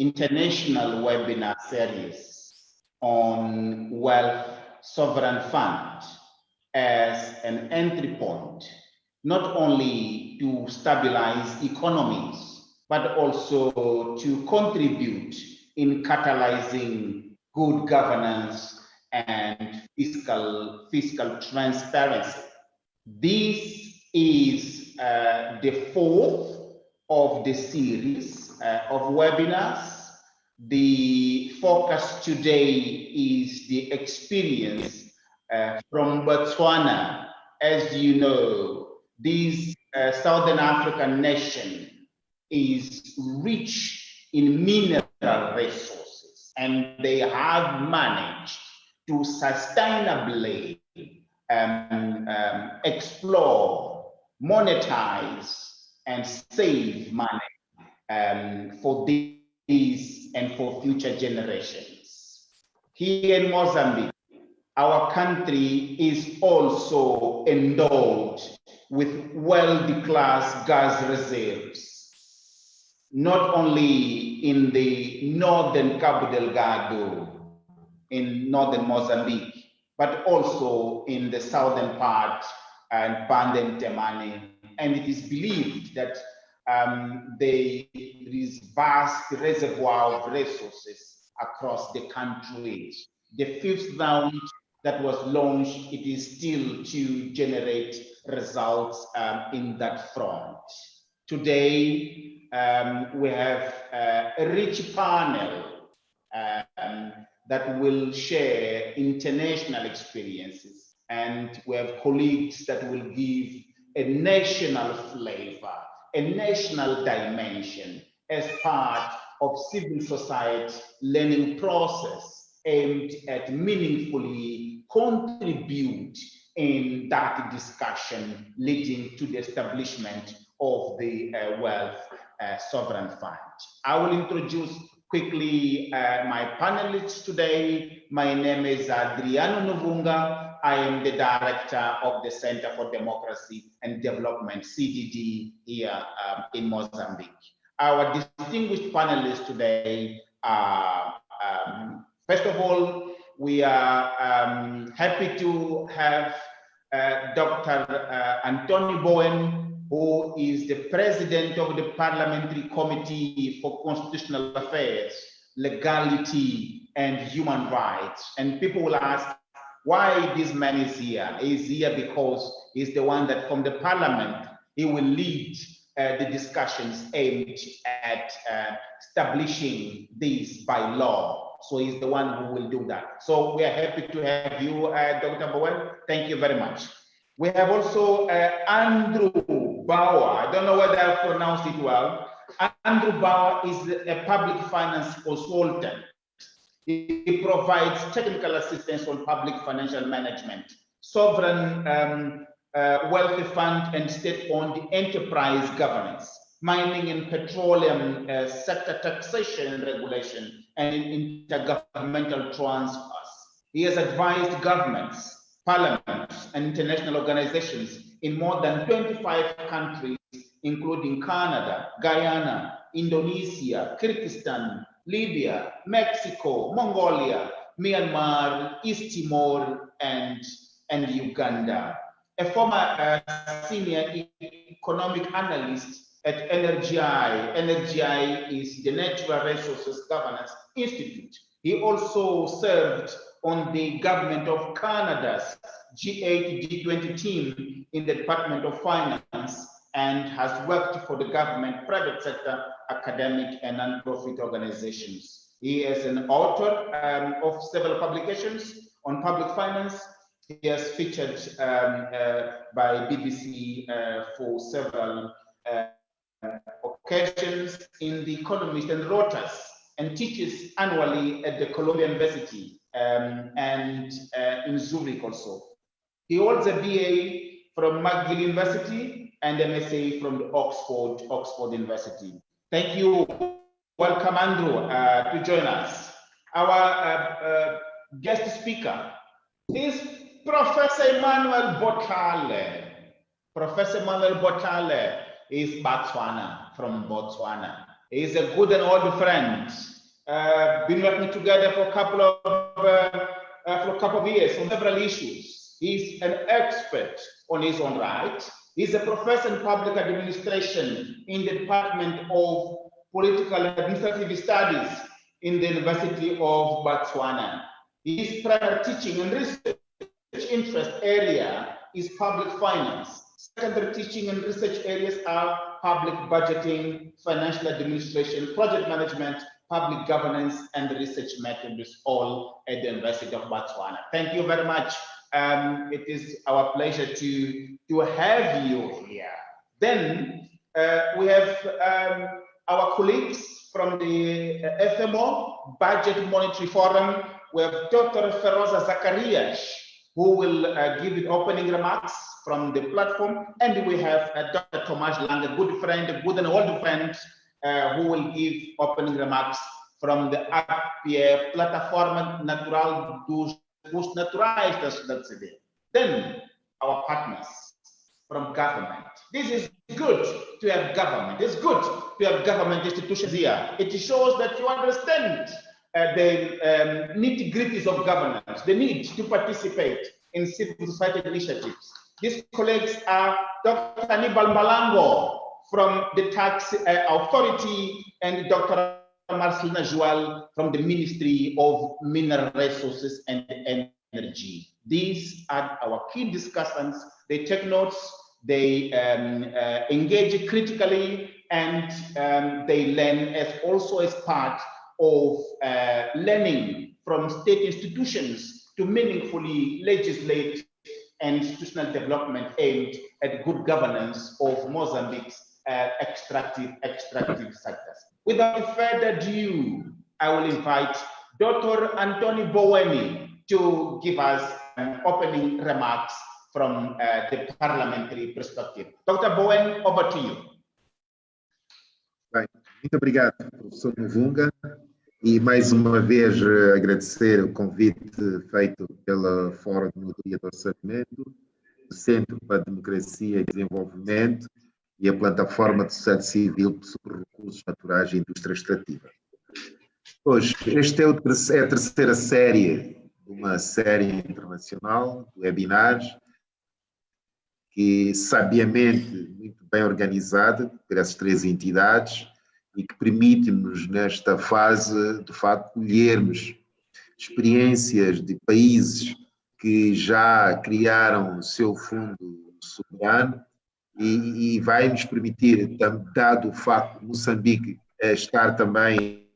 international webinar series on Wealth Sovereign Fund as an entry point, not only to stabilize economies, but also to contribute in catalyzing good governance and fiscal transparency. This is the fourth of the series of webinars. The focus today is the experience from Botswana. As you know, this Southern African nation is rich in mineral resources, and they have managed to sustainably explore, monetize, and save money for these and for future generations. Here in Mozambique, our country is also endowed with world-class gas reserves, not only in the northern Cabo Delgado, in northern Mozambique, but also in the southern part and Banda Temane. And it is believed that there is vast reservoir of resources across the country. The fifth round that was launched, it is still to generate results in that front. Today, we have a rich panel that will share international experiences, and we have colleagues that will give a national flavor, a national dimension as part of civil society learning process aimed at meaningfully contribute in that discussion leading to the establishment of the Wealth Sovereign Fund. I will introduce quickly my panelists today. My name is Adriano Novunga. I am the director of the Center for Democracy and Development, CDD, here in Mozambique. Our distinguished panelists today are, first of all, we are happy to have Dr. António Boene, who is the President of the Parliamentary Committee for Constitutional Affairs, Legality, and Human Rights. And people will ask, why this man is here? He's here because he's the one that from the Parliament, he will lead the discussions aimed at establishing this by law. So he's the one who will do that. So we are happy to have you, Dr. Boene. Thank you very much. We have also Andrew Bauer. I don't know whether I pronounced it well. Andrew Bauer is a public finance consultant. He provides technical assistance on public financial management, sovereign wealthy fund and state-owned enterprise governance, mining and petroleum sector taxation and regulation, and in intergovernmental transfers. He has advised governments, parliaments, and international organizations in more than 25 countries, including Canada, Guyana, Indonesia, Kyrgyzstan, Libya, Mexico, Mongolia, Myanmar, East Timor, and Uganda. A former senior economic analyst at NRGI. NRGI is the Natural Resources Governance Institute. He also served on the government of Canada's G8, G20 team in the Department of Finance, and has worked for the government, private sector, academic, and non-profit organizations. He is an author of several publications on public finance. He has featured by BBC for several occasions in The Economist and Reuters, and teaches annually at the Columbia University and in Zurich also. He holds a BA from McGill University and MSA from the Oxford University. Thank you. Welcome, Andrew, to join us. Our guest speaker is Professor Emmanuel Botlhale. Professor Emmanuel Botlhale is from Botswana. He's a good and old friend. Been working together for a couple of years on several issues. He's an expert on his own right. He's a professor in public administration in the Department of Political and Administrative Studies in the University of Botswana. His primary teaching and research interest area is public finance. Secondary teaching and research areas are public budgeting, financial administration, project management, public governance, and research methods, all at the University of Botswana. Thank you very much. It is our pleasure to have you here. Then we have our colleagues from the FMO, Budget Monetary Forum. We have Dr. Feroza Zacharias, who will give the opening remarks from the platform. And we have Dr. Tomas Lang, a good friend, a good and old friend, who will give opening remarks from the APIE, Plataforma Natural dos Naturais da cidade. Then our partners from government. This is good to have government. It's good to have government institutions here. It shows that you understand the nitty-gritties of governance, the need to participate in civil society initiatives. These colleagues are Dr. Anibal Malango from the Tax Authority and Dr. Marcelina Joel from the Ministry of Mineral Resources and Energy. These are our key discussants. They take notes, they engage critically, and they learn as also as part of learning from state institutions to meaningfully legislate and institutional development aimed at good governance of Mozambique's extractive sectors. Without further ado, I will invite Dr. António Boene to give us opening remarks from the parliamentary perspective. Dr. Boene, over to you. Bem, muito obrigado, professor Mvunga, e mais uma vez agradecer o convite feito pela Fórum de Melhoria do Orçamento, o Centro para a Democracia e Desenvolvimento e a Plataforma de Sociedade Civil sobre Recursos Naturais e Indústria Extrativa. Hoje, esta é a terceira série de uma série internacional de webinars que, sabiamente, muito bem organizada por essas três entidades e que permite-nos, nesta fase, de facto, colhermos experiências de países que já criaram o seu fundo soberano e vai nos permitir, dado o facto de Moçambique estar também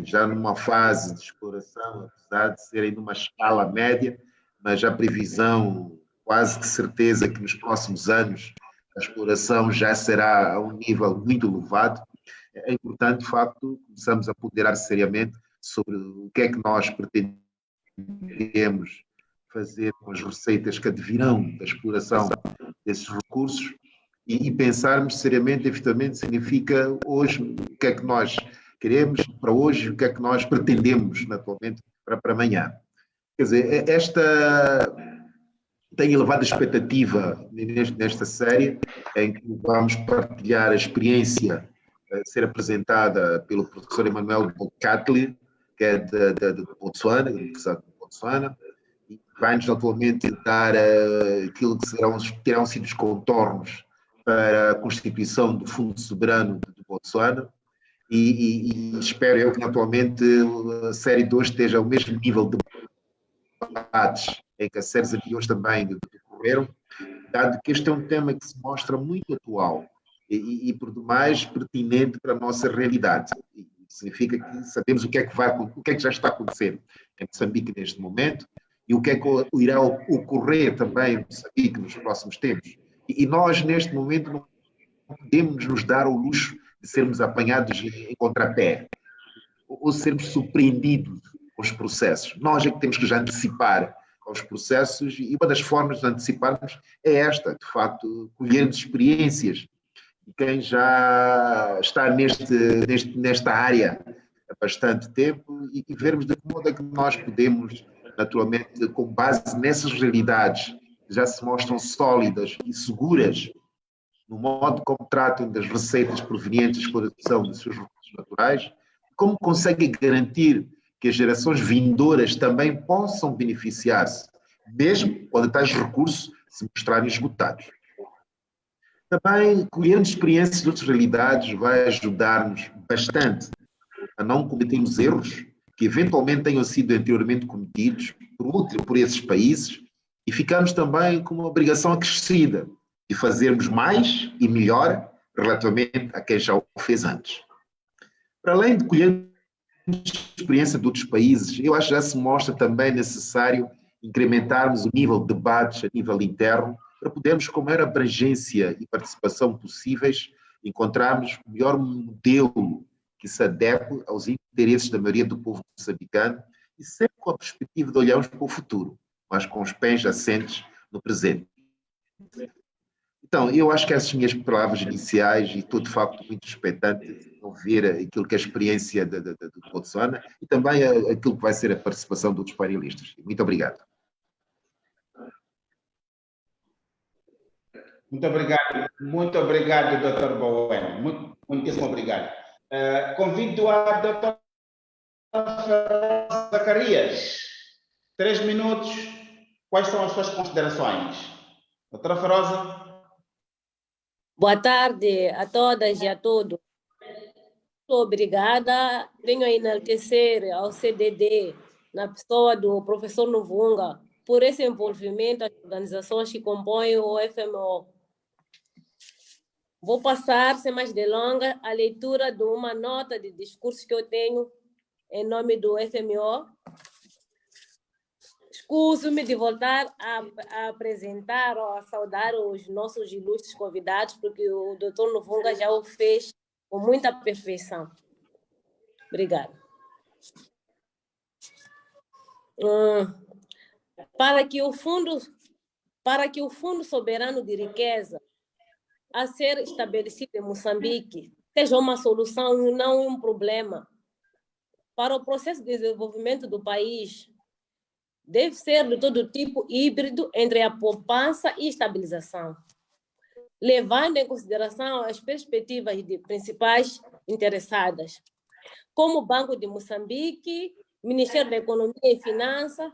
já numa fase de exploração, apesar de serem numa escala média, mas a previsão, quase que certeza que nos próximos anos a exploração já será a um nível muito elevado. É importante, de facto, começamos a ponderar seriamente sobre o que é que nós pretendemos fazer com as receitas que advirão da exploração desses recursos e pensarmos seriamente, efetivamente, significa hoje o que é que nós queremos para hoje e o que é que nós pretendemos, naturalmente, para amanhã. Quer dizer, esta tem elevada expectativa nesta série, em que vamos partilhar a experiência a ser apresentada pelo professor Emmanuel de Botlhale, que é de Botswana, da Universidade de Botswana, e vai-nos atualmente dar aquilo que terão sido os contornos para a constituição do Fundo Soberano de Botswana, e espero eu que atualmente a série de hoje esteja ao mesmo nível de debates em que as séries anteriores também decorreram, dado que este é um tema que se mostra muito atual e por demais pertinente para a nossa realidade. E significa que sabemos o que é que já está a acontecer em Moçambique neste momento e o que é que irá ocorrer também em Moçambique nos próximos tempos. E nós, neste momento, não podemos nos dar o luxo de sermos apanhados em contrapé ou sermos surpreendidos com os processos. Nós é que temos que já antecipar aos processos e uma das formas de anteciparmos é esta, de facto, colhermos experiências de quem já está nesta área há bastante tempo e vermos de que modo é que nós podemos, naturalmente, com base nessas realidades que já se mostram sólidas e seguras, no modo como tratam das receitas provenientes da exploração dos seus recursos naturais, como conseguem garantir que as gerações vindouras também possam beneficiar-se, mesmo quando tais recursos se mostrarem esgotados. Também, colhendo experiências de outras realidades vai ajudar-nos bastante a não cometermos erros que eventualmente tenham sido anteriormente cometidos por esses países e ficarmos também com uma obrigação acrescida de fazermos mais e melhor relativamente a quem já o fez antes. Para além de colher experiência de outros países, eu acho que já se mostra também necessário incrementarmos o nível de debates a nível interno para podermos, com maior abrangência e participação possíveis, encontrarmos o melhor modelo que se adeque aos interesses da maioria do povo moçambicano e sempre com a perspectiva de olharmos para o futuro, mas com os pés assentes no presente. Então, eu acho que essas minhas palavras iniciais, e estou de facto muito expectante de ouvir aquilo que é a experiência do Botswana e também aquilo que vai ser a participação de outros painelistas. Muito obrigado. Muito obrigado, Dr. Boene. Muitíssimo obrigado. Convido a Dr. Zacarias. 3 minutos. Quais são as suas considerações? Doutora Feroza? Boa tarde a todas e a todos. Muito obrigada. Venho a enaltecer ao CDD, na pessoa do professor Nuvunga, por esse envolvimento das organizações que compõem o FMO. Vou passar, sem mais delongas, a leitura de uma nota de discurso que eu tenho em nome do FMO. Escuso-me de voltar a apresentar ou a saudar os nossos ilustres convidados, porque o doutor Nuvunga já o fez com muita perfeição. Obrigada. Para que o Fundo Soberano de Riqueza a ser estabelecido em Moçambique seja uma solução e não um problema para o processo de desenvolvimento do país, deve ser de todo tipo híbrido entre a poupança e estabilização, levando em consideração as perspectivas de principais interessadas, como o Banco de Moçambique, Ministério da Economia e Finanças,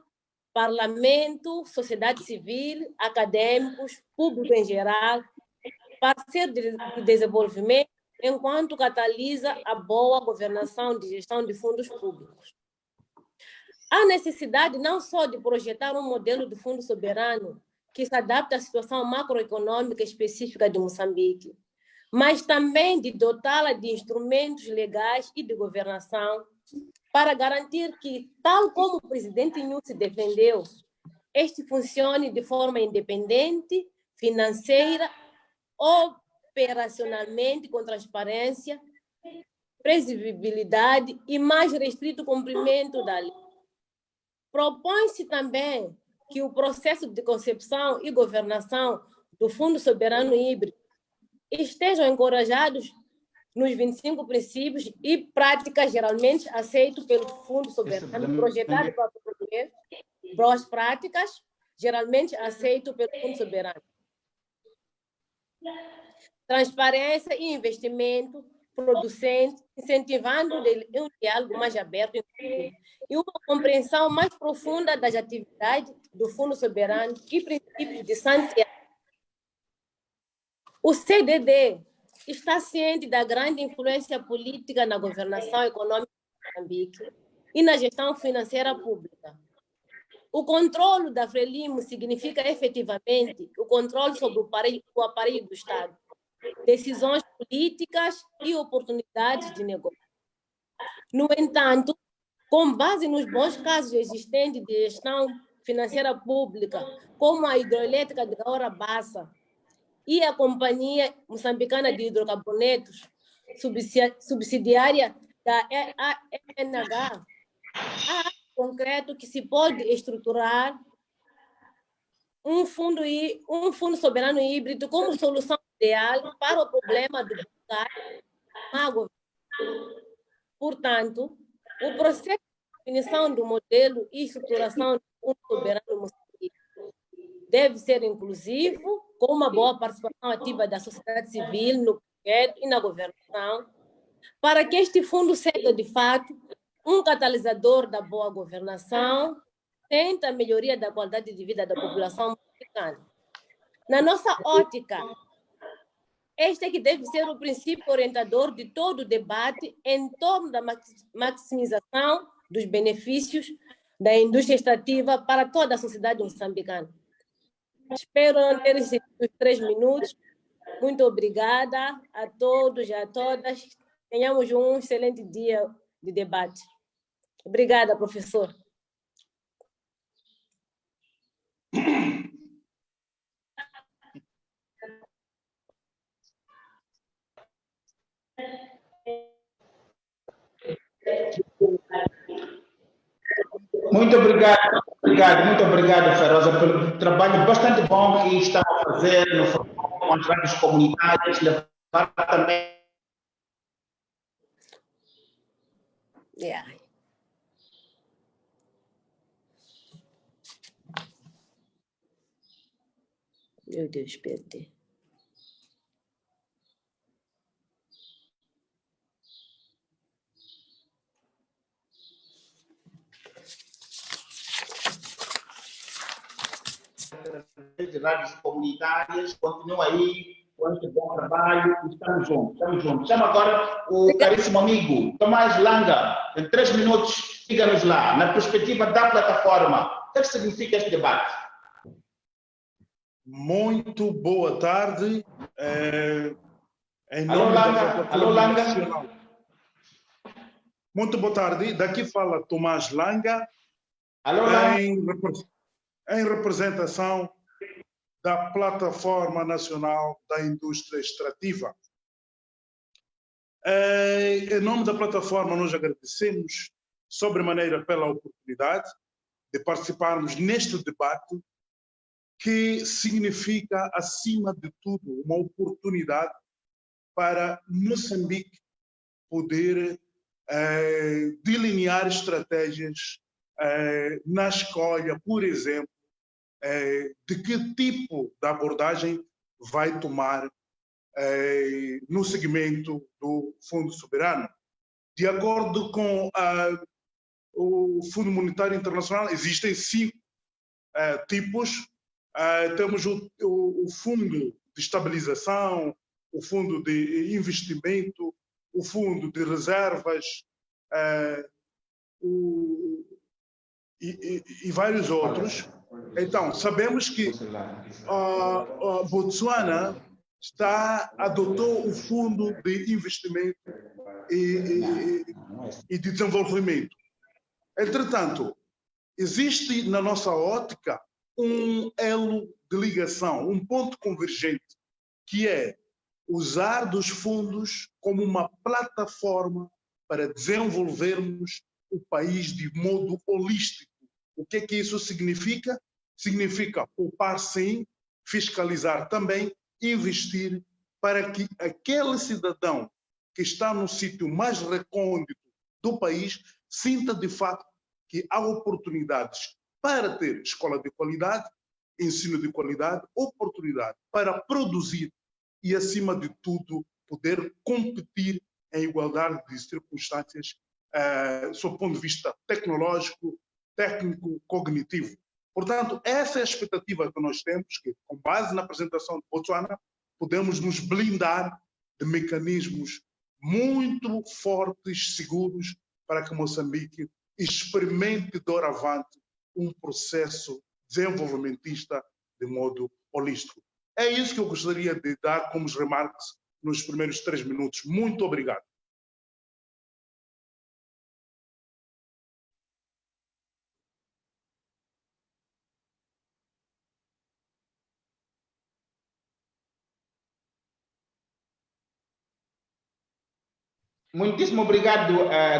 Parlamento, sociedade civil, acadêmicos, público em geral, parceiro de desenvolvimento, enquanto catalisa a boa governação de gestão de fundos públicos. Há necessidade não só de projetar um modelo de fundo soberano que se adapte à situação macroeconômica específica de Moçambique, mas também de dotá-la de instrumentos legais e de governação para garantir que, tal como o presidente Nyusi defendeu, este funcione de forma independente, financeira, operacionalmente com transparência, previsibilidade e mais restrito cumprimento da lei. Propõe-se também que o processo de concepção e governação do Fundo Soberano Híbrido estejam encorajados nos 25 princípios e práticas geralmente aceitos pelo Fundo Soberano, projetado para português, boas práticas geralmente aceitos pelo Fundo Soberano. Transparência e investimento producente, incentivando um diálogo mais aberto e uma compreensão mais profunda das atividades do Fundo Soberano e princípios de Santiago. O CDD está ciente da grande influência política na governação econômica de Moçambique e na gestão financeira pública. O controle da Frelimo significa efetivamente o controle sobre o aparelho do Estado, decisões políticas e oportunidades de negócio. No entanto, com base nos bons casos existentes de gestão financeira pública, como a hidroelétrica de Gaora Bassa e a Companhia Moçambicana de Hidrocarbonetos, subsidiária da ENH, há concreto que se pode estruturar um fundo soberano híbrido como solução ideal para o problema do água. Portanto, o processo de definição do modelo e estruturação do Fundo Soberano Moçambique deve ser inclusivo, com uma boa participação ativa da sociedade civil no projeto e na governação, para que este fundo seja, de fato, um catalisador da boa governação, tenta a melhoria da qualidade de vida da população moçambicana. Na nossa ótica, este é que deve ser o princípio orientador de todo o debate em torno da maximização dos benefícios da indústria extrativa para toda a sociedade moçambicana. Espero não ter excedido os 3 minutos. Muito obrigada a todos e a todas. Tenhamos um excelente dia de debate. Obrigada, professor. Muito obrigado, Feroza, pelo trabalho bastante bom que estão a fazer com as rádios comunitárias, levar também. Meu Deus, perdi. De rádios comunitárias, continua aí com este bom trabalho, estamos juntos. Chama agora o caríssimo amigo Tomás Langa, em 3 minutos, diga-nos lá, na perspectiva da plataforma, o que significa este debate? Muito boa tarde. Em Alô, nome Langa. da Alô, Langa. Nacional. Muito boa tarde. Daqui fala Tomás Langa. Alô, Langa. Em representação da Plataforma Nacional da Indústria Extrativa. Em nome da plataforma, nós agradecemos sobremaneira pela oportunidade de participarmos neste debate, que significa, acima de tudo, uma oportunidade para Moçambique poder delinear estratégias na escolha, por exemplo, de que tipo de abordagem vai tomar no segmento do Fundo Soberano. De acordo com o Fundo Monetário Internacional, existem 5 tipos. Temos o Fundo de Estabilização, o Fundo de Investimento, o Fundo de Reservas, e vários outros. Então, sabemos que a Botswana adotou o Fundo de Investimento e de Desenvolvimento. Entretanto, existe na nossa ótica um elo de ligação, um ponto convergente, que é usar dos fundos como uma plataforma para desenvolvermos o país de modo holístico. O que é que isso significa? Significa poupar sim, fiscalizar também, investir para que aquele cidadão que está no sítio mais recôndito do país sinta de fato que há oportunidades para ter escola de qualidade, ensino de qualidade, oportunidade para produzir e, acima de tudo, poder competir em igualdade de circunstâncias sob o ponto de vista tecnológico, técnico, cognitivo. Portanto, essa é a expectativa que nós temos, que, com base na apresentação de Botswana, podemos nos blindar de mecanismos muito fortes, seguros, para que Moçambique experimente doravante um processo desenvolvimentista de modo holístico. É isso que eu gostaria de dar como remarques nos primeiros 3 minutos. Muito obrigado. Muitíssimo obrigado,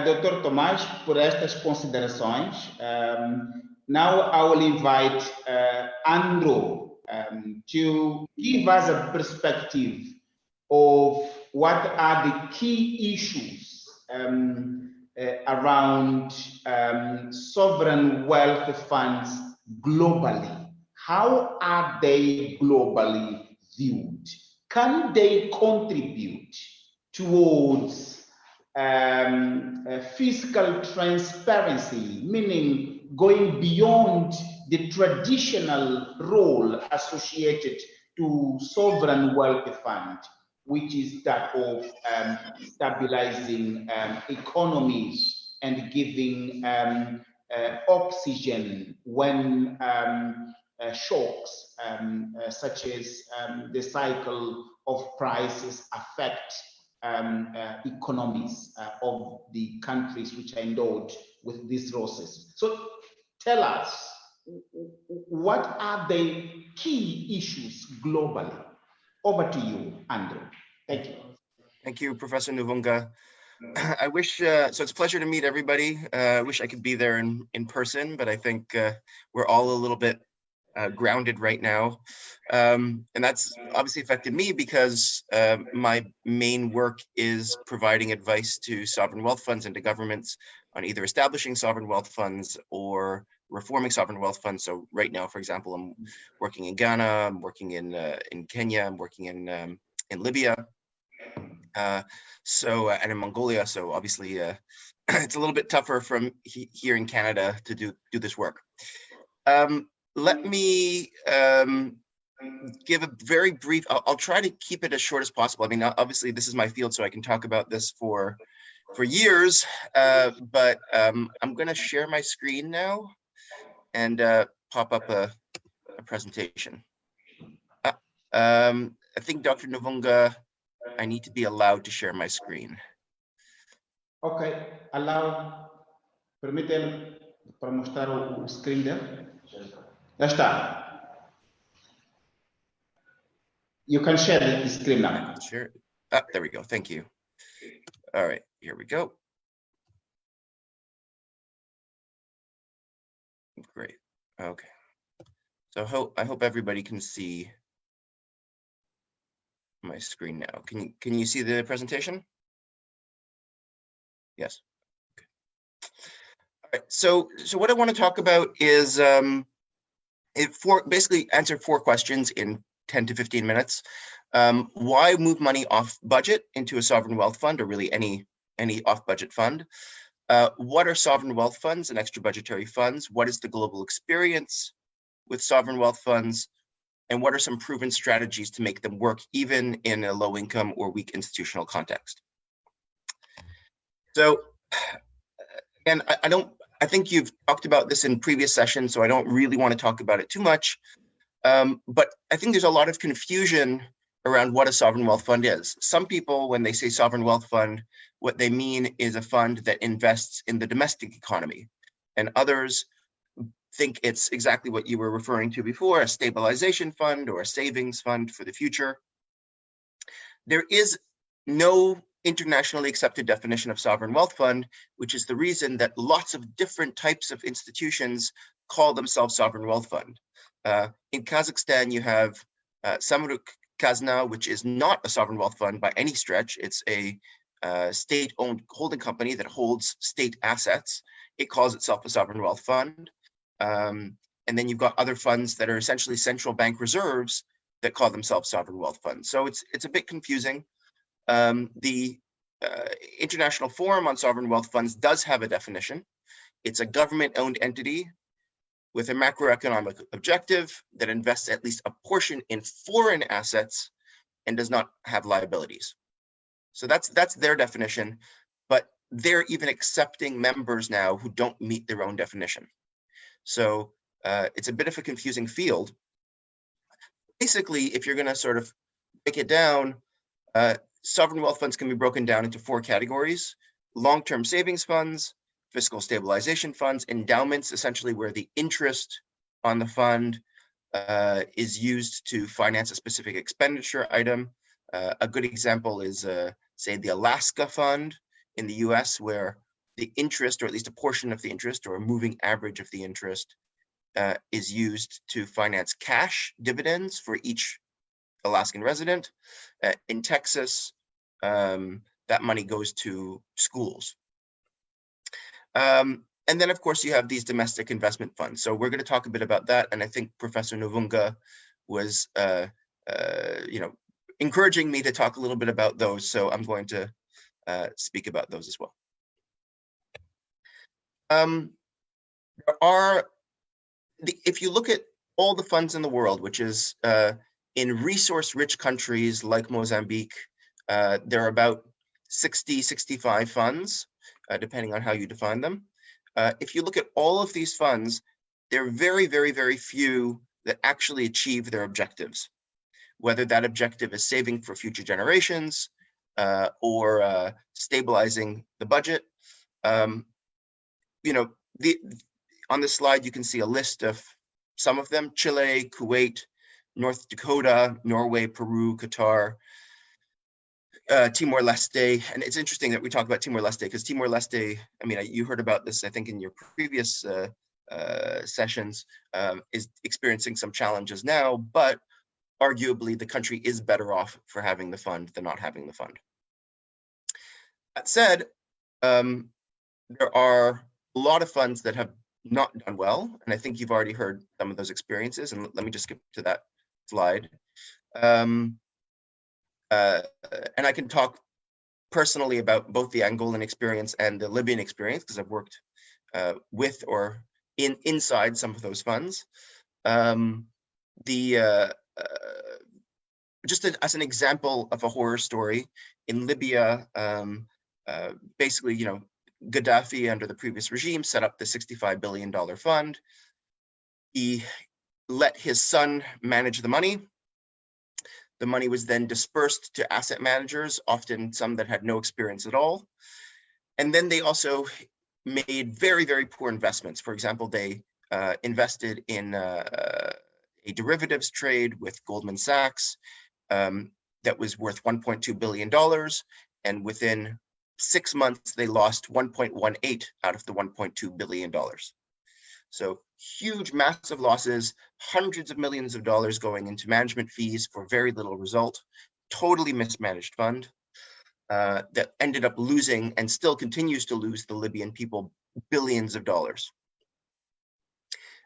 Dr. Tomás, por estas considerações. Now I will invite Andrew to give us a perspective of what are the key issues around sovereign wealth funds globally. How are they globally viewed? Can they contribute towards fiscal transparency, meaning going beyond the traditional role associated to sovereign wealth fund, which is that of stabilizing economies and giving oxygen when shocks such as the cycle of prices affect economies of the countries which are endowed with these resources. So tell us, what are the key issues globally? Over to you, Andrew. Thank you. Thank you, Professor Nuvunga. I wish, so it's a pleasure to meet everybody. I wish I could be there in person, but I think we're all a little bit grounded right now. And that's obviously affected me because my main work is providing advice to sovereign wealth funds and to governments on either establishing sovereign wealth funds or reforming sovereign wealth funds. So right now, for example, I'm working in Ghana, I'm working in Kenya, I'm working in Libya, and in Mongolia. So obviously, it's a little bit tougher from here in Canada to do this work. Let me give a very brief, I'll try to keep it as short as possible. I mean, obviously this is my field, so I can talk about this for years, but I'm gonna share my screen now and pop up a presentation. I think Dr. Nuvunga, I need to be allowed to share my screen. Okay, allow, permíteme para mostrar o screen there. Ya está. You can share the screen now. Sure. There we go. Thank you. All right, here we go. Great. Okay. So I hope everybody can see my screen now. Can you see the presentation? Yes. Okay. All right. So what I want to talk about is basically answer 4 questions in 10 to 15 minutes. Why move money off budget into a sovereign wealth fund, or really any off budget fund? What are sovereign wealth funds and extra budgetary funds? What is the global experience with sovereign wealth funds? And what are some proven strategies to make them work even in a low income or weak institutional context? So, again, I think you've talked about this in previous sessions, so I don't really want to talk about it too much. But I think there's a lot of confusion around what a sovereign wealth fund is. Some people, when they say sovereign wealth fund, what they mean is a fund that invests in the domestic economy. And others think it's exactly what you were referring to before, a stabilization fund or a savings fund for the future. There is no internationally accepted definition of sovereign wealth fund, which is the reason that lots of different types of institutions call themselves sovereign wealth fund. In Kazakhstan, you have Samruk Kazna, which is not a sovereign wealth fund by any stretch. It's a state-owned holding company that holds state assets. It calls itself a sovereign wealth fund. And then you've got other funds that are essentially central bank reserves that call themselves sovereign wealth funds. So it's a bit confusing. The International Forum on Sovereign Wealth Funds does have a definition. It's a government-owned entity with a macroeconomic objective that invests at least a portion in foreign assets and does not have liabilities. So that's their definition, but they're even accepting members now who don't meet their own definition. So it's a bit of a confusing field. Basically, if you're going to sort of break it down, sovereign wealth funds can be broken down into 4 categories: long-term savings funds, fiscal stabilization funds, endowments, essentially where the interest on the fund is used to finance a specific expenditure item. A good example is, say, the Alaska Fund in the US, where the interest, or at least a portion of the interest, or a moving average of the interest, is used to finance cash dividends for each Alaskan resident. In Texas, that money goes to schools. And then, of course, you have these domestic investment funds. So we're going to talk a bit about that. And I think Professor Nuvunga was encouraging me to talk a little bit about those. So I'm going to speak about those as well. If you look at all the funds in the world, which is in resource-rich countries like Mozambique, there are about 60, 65 funds, depending on how you define them. If you look at all of these funds, there are very, very, very few that actually achieve their objectives, whether that objective is saving for future generations or stabilizing the budget. On this slide, you can see a list of some of them: Chile, Kuwait, North Dakota, Norway, Peru, Qatar, Timor-Leste. And it's interesting that we talk about Timor-Leste, because Timor-Leste, I mean, you heard about this, I think, in your previous sessions, is experiencing some challenges now, but arguably the country is better off for having the fund than not having the fund. That said, there are a lot of funds that have not done well, and I think you've already heard some of those experiences, and let me just skip to that slide. And I can talk personally about both the Angolan experience and the Libyan experience, because I've worked with or inside some of those funds. Just as an example of a horror story, in Libya, basically, Gaddafi, under the previous regime, set up the $65 billion fund. He let his son manage the money. The money was then dispersed to asset managers, often some that had no experience at all. And then they also made very, very poor investments. For example, they invested in a derivatives trade with Goldman Sachs that was worth $1.2 billion. And within 6 months, they lost 1.18 out of the $1.2 billion. So huge, massive losses, hundreds of millions of dollars going into management fees for very little result, totally mismanaged fund that ended up losing and still continues to lose the Libyan people billions of dollars.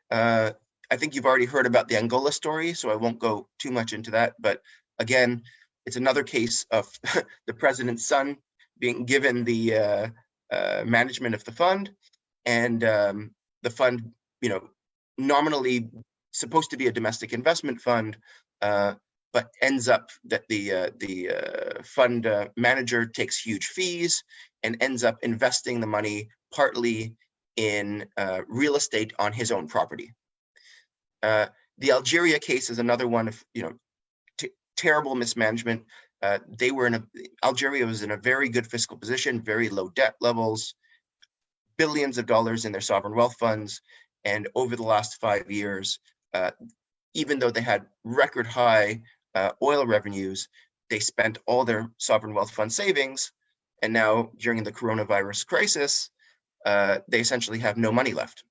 I think you've already heard about the Angola story, so I won't go too much into that. But again, it's another case of the president's son being given the management of the fund, and the fund, nominally supposed to be a domestic investment fund, but ends up that the fund manager takes huge fees and ends up investing the money partly in real estate on his own property. The Algeria case is another one of terrible mismanagement. Algeria was in a very good fiscal position, very low debt levels, billions of dollars in their sovereign wealth funds. And over the last 5 years, even though they had record high oil revenues, they spent all their sovereign wealth fund savings. And now during the coronavirus crisis, they essentially have no money left.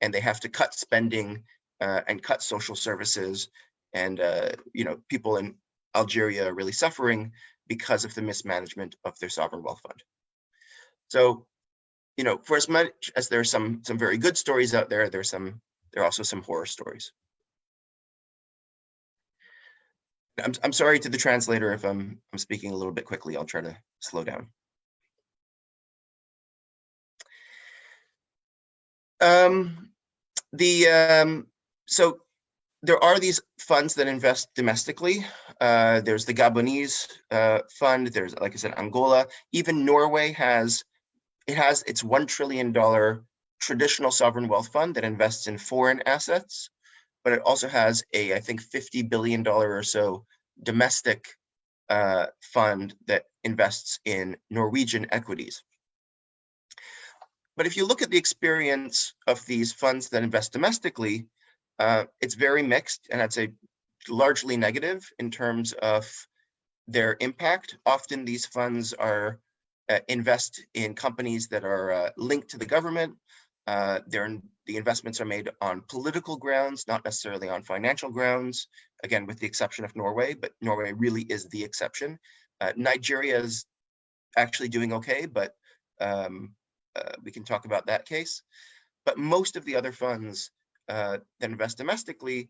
And they have to cut spending and cut social services. And people in Algeria are really suffering because of the mismanagement of their sovereign wealth fund. So, for as much as there are some very good stories out there, there are also some horror stories. I'm sorry to the translator if I'm speaking a little bit quickly. I'll try to slow down. So there are these funds that invest domestically. There's the Gabonese fund. There's, like I said, Angola. Even Norway has its $1 trillion traditional sovereign wealth fund that invests in foreign assets, but it also has I think, $50 billion or so domestic fund that invests in Norwegian equities. But if you look at the experience of these funds that invest domestically, it's very mixed, and I'd say largely negative in terms of their impact. Often these funds are invest in companies that are linked to the government. The investments are made on political grounds, not necessarily on financial grounds, again, with the exception of Norway, but Norway really is the exception. Nigeria is actually doing okay, but we can talk about that case. But most of the other funds that invest domestically,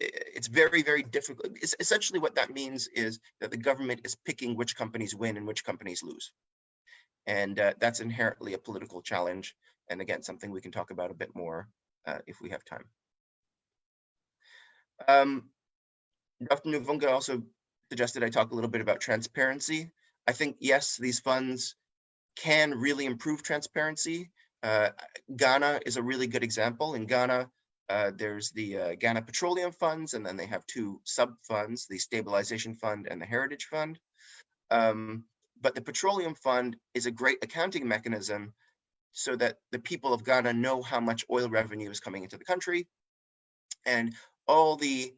it's very, very difficult. It's essentially what that means is that the government is picking which companies win and which companies lose. And that's inherently a political challenge. And again, something we can talk about a bit more if we have time. Dr. Nuvunga also suggested I talk a little bit about transparency. I think, yes, these funds can really improve transparency. Ghana is a really good example. In Ghana, there's the Ghana Petroleum Funds, and then they have two sub-funds, the Stabilization Fund and the Heritage Fund. But the Petroleum Fund is a great accounting mechanism so that the people of Ghana know how much oil revenue is coming into the country. And all the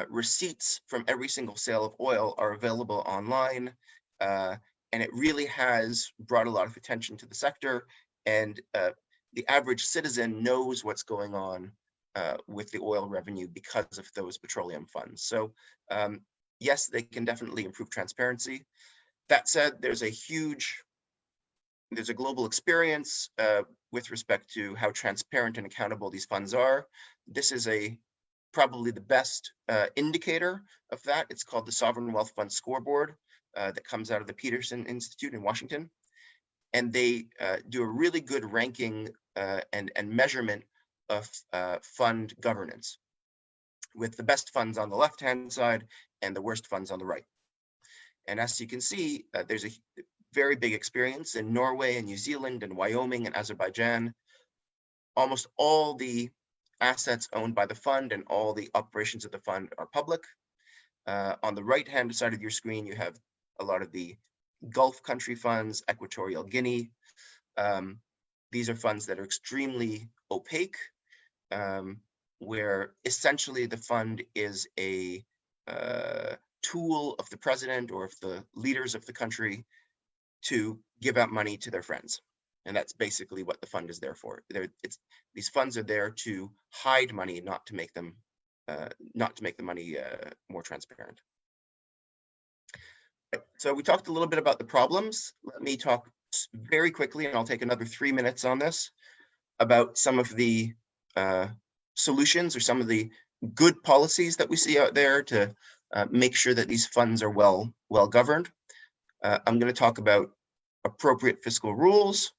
receipts from every single sale of oil are available online. And it really has brought a lot of attention to the sector. And the average citizen knows what's going on with the oil revenue because of those petroleum funds. So yes, they can definitely improve transparency. That said, there's a global experience with respect to how transparent and accountable these funds are. This is probably the best indicator of that. It's called the Sovereign Wealth Fund Scoreboard that comes out of the Peterson Institute in Washington. And they do a really good ranking and measurement of fund governance, with the best funds on the left-hand side and the worst funds on the right. And as you can see, there's a very big experience in Norway and New Zealand and Wyoming and Azerbaijan. Almost all the assets owned by the fund and all the operations of the fund are public. On the right-hand side of your screen, you have a lot of the Gulf country funds, Equatorial Guinea. These are funds that are extremely opaque, where essentially the fund is a tool of the president or of the leaders of the country to give out money to their friends. And that's basically what the fund is there for. These funds are there to hide money, not to make the money more transparent. So we talked a little bit about the problems. Let me talk very quickly, and I'll take another 3 minutes on this, about some of the solutions or some of the good policies that we see out there to make sure that these funds are well governed. I'm going to talk about appropriate fiscal rules.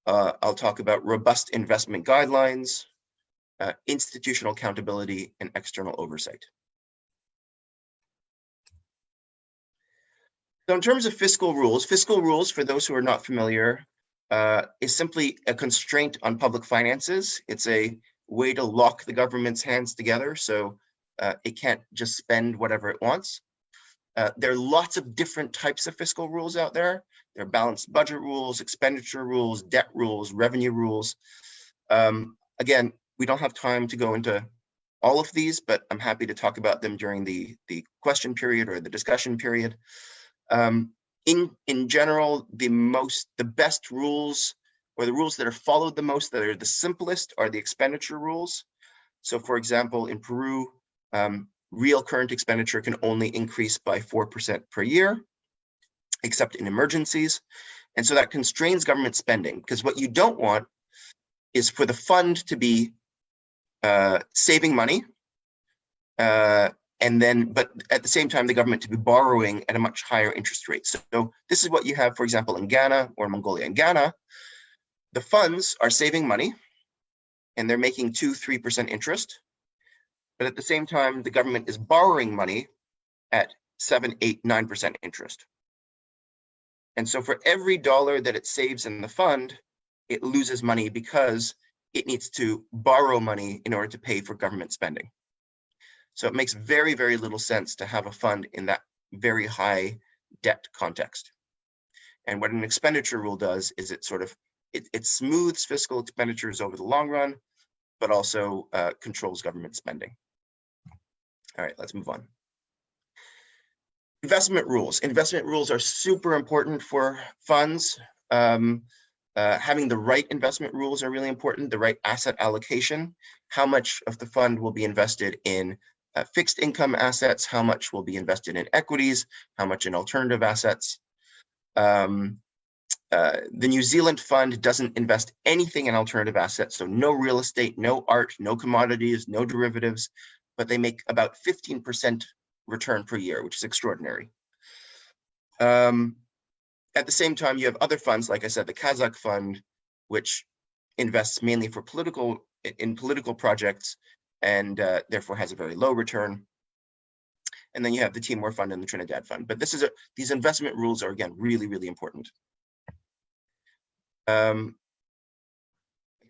I'll talk about robust investment guidelines, institutional accountability, and external oversight. So in terms of fiscal rules, for those who are not familiar, is simply a constraint on public finances. It's a way to lock the government's hands together so it can't just spend whatever it wants. There are lots of different types of fiscal rules out there. There are balanced budget rules, expenditure rules, debt rules, revenue rules. Again, we don't have time to go into all of these, but I'm happy to talk about them during the question period or the discussion period. In general, the best rules, or the rules that are followed the most, that are the simplest, are the expenditure rules. So for example, in Peru, real current expenditure can only increase by 4% per year, except in emergencies. And so that constrains government spending, because what you don't want is for the fund to be saving money, but at the same time, the government to be borrowing at a much higher interest rate. So this is what you have, for example, in Ghana or Mongolia. In Ghana, the funds are saving money and they're making 2-3% interest. But at the same time, the government is borrowing money at 7, 8, 9% interest. And so for every dollar that it saves in the fund, it loses money because it needs to borrow money in order to pay for government spending. So it makes very, very little sense to have a fund in that very high debt context. And what an expenditure rule does is it smooths fiscal expenditures over the long run, but also controls government spending. All right, let's move on. Investment rules. Investment rules are super important for funds. Having the right investment rules are really important, the right asset allocation. How much of the fund will be invested in fixed income assets, how much will be invested in equities, how much in alternative assets. The New Zealand fund doesn't invest anything in alternative assets, so no real estate, no art, no commodities, no derivatives. but they make about 15% return per year, which is extraordinary. At the same time, you have other funds, like I said, the Kazakh Fund, which invests mainly for political projects and therefore has a very low return. And then you have the Timor Fund and the Trinidad Fund. But these investment rules are, again, really, really important. And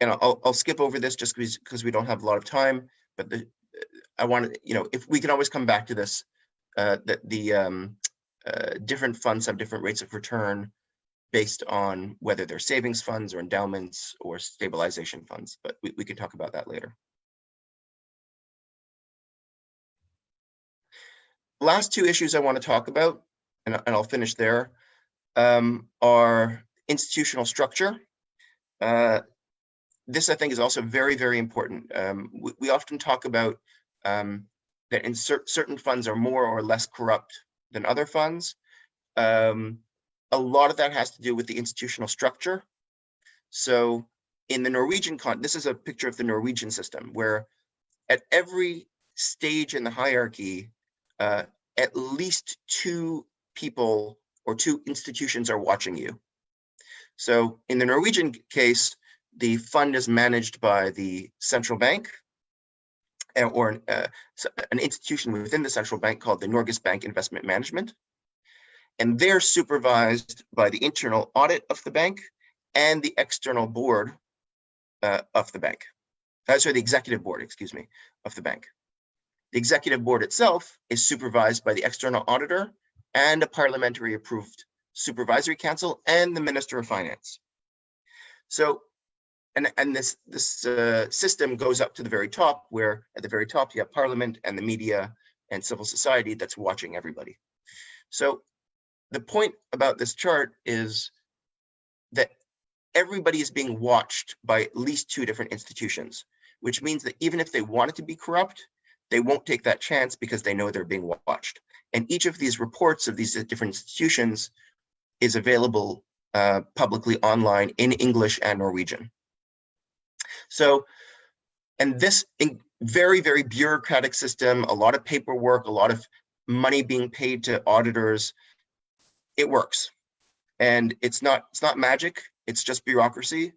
I'll skip over this just because we don't have a lot of time. But I want to, if we can always come back to this, that the different funds have different rates of return based on whether they're savings funds or endowments or stabilization funds. But we can talk about that later. Last two issues I want to talk about, and I'll finish there, are institutional structure. This, I think, is also very, very important. We often talk about that in certain funds are more or less corrupt than other funds. A lot of that has to do with the institutional structure. So in the Norwegian this is a picture of the Norwegian system, where at every stage in the hierarchy, at least two people or two institutions are watching you. So in the Norwegian case, the fund is managed by the central bank, or an institution within the central bank called the Norges Bank Investment Management. And they're supervised by the internal audit of the bank and the external board of the bank. Sorry, the executive board, excuse me, of the bank. The executive board itself is supervised by the external auditor and a parliamentary approved supervisory council and the Minister of Finance. So, and this system goes up to the very top, where at the very top you have Parliament and the media and civil society that's watching everybody. So the point about this chart is that everybody is being watched by at least two different institutions, which means that even if they wanted to be corrupt, they won't take that chance because they know they're being watched. And each of these reports of these different institutions is available publicly online in English and Norwegian. So, and this very, very bureaucratic system, a lot of paperwork, a lot of money being paid to auditors, it works. And it's not magic, it's just bureaucracy,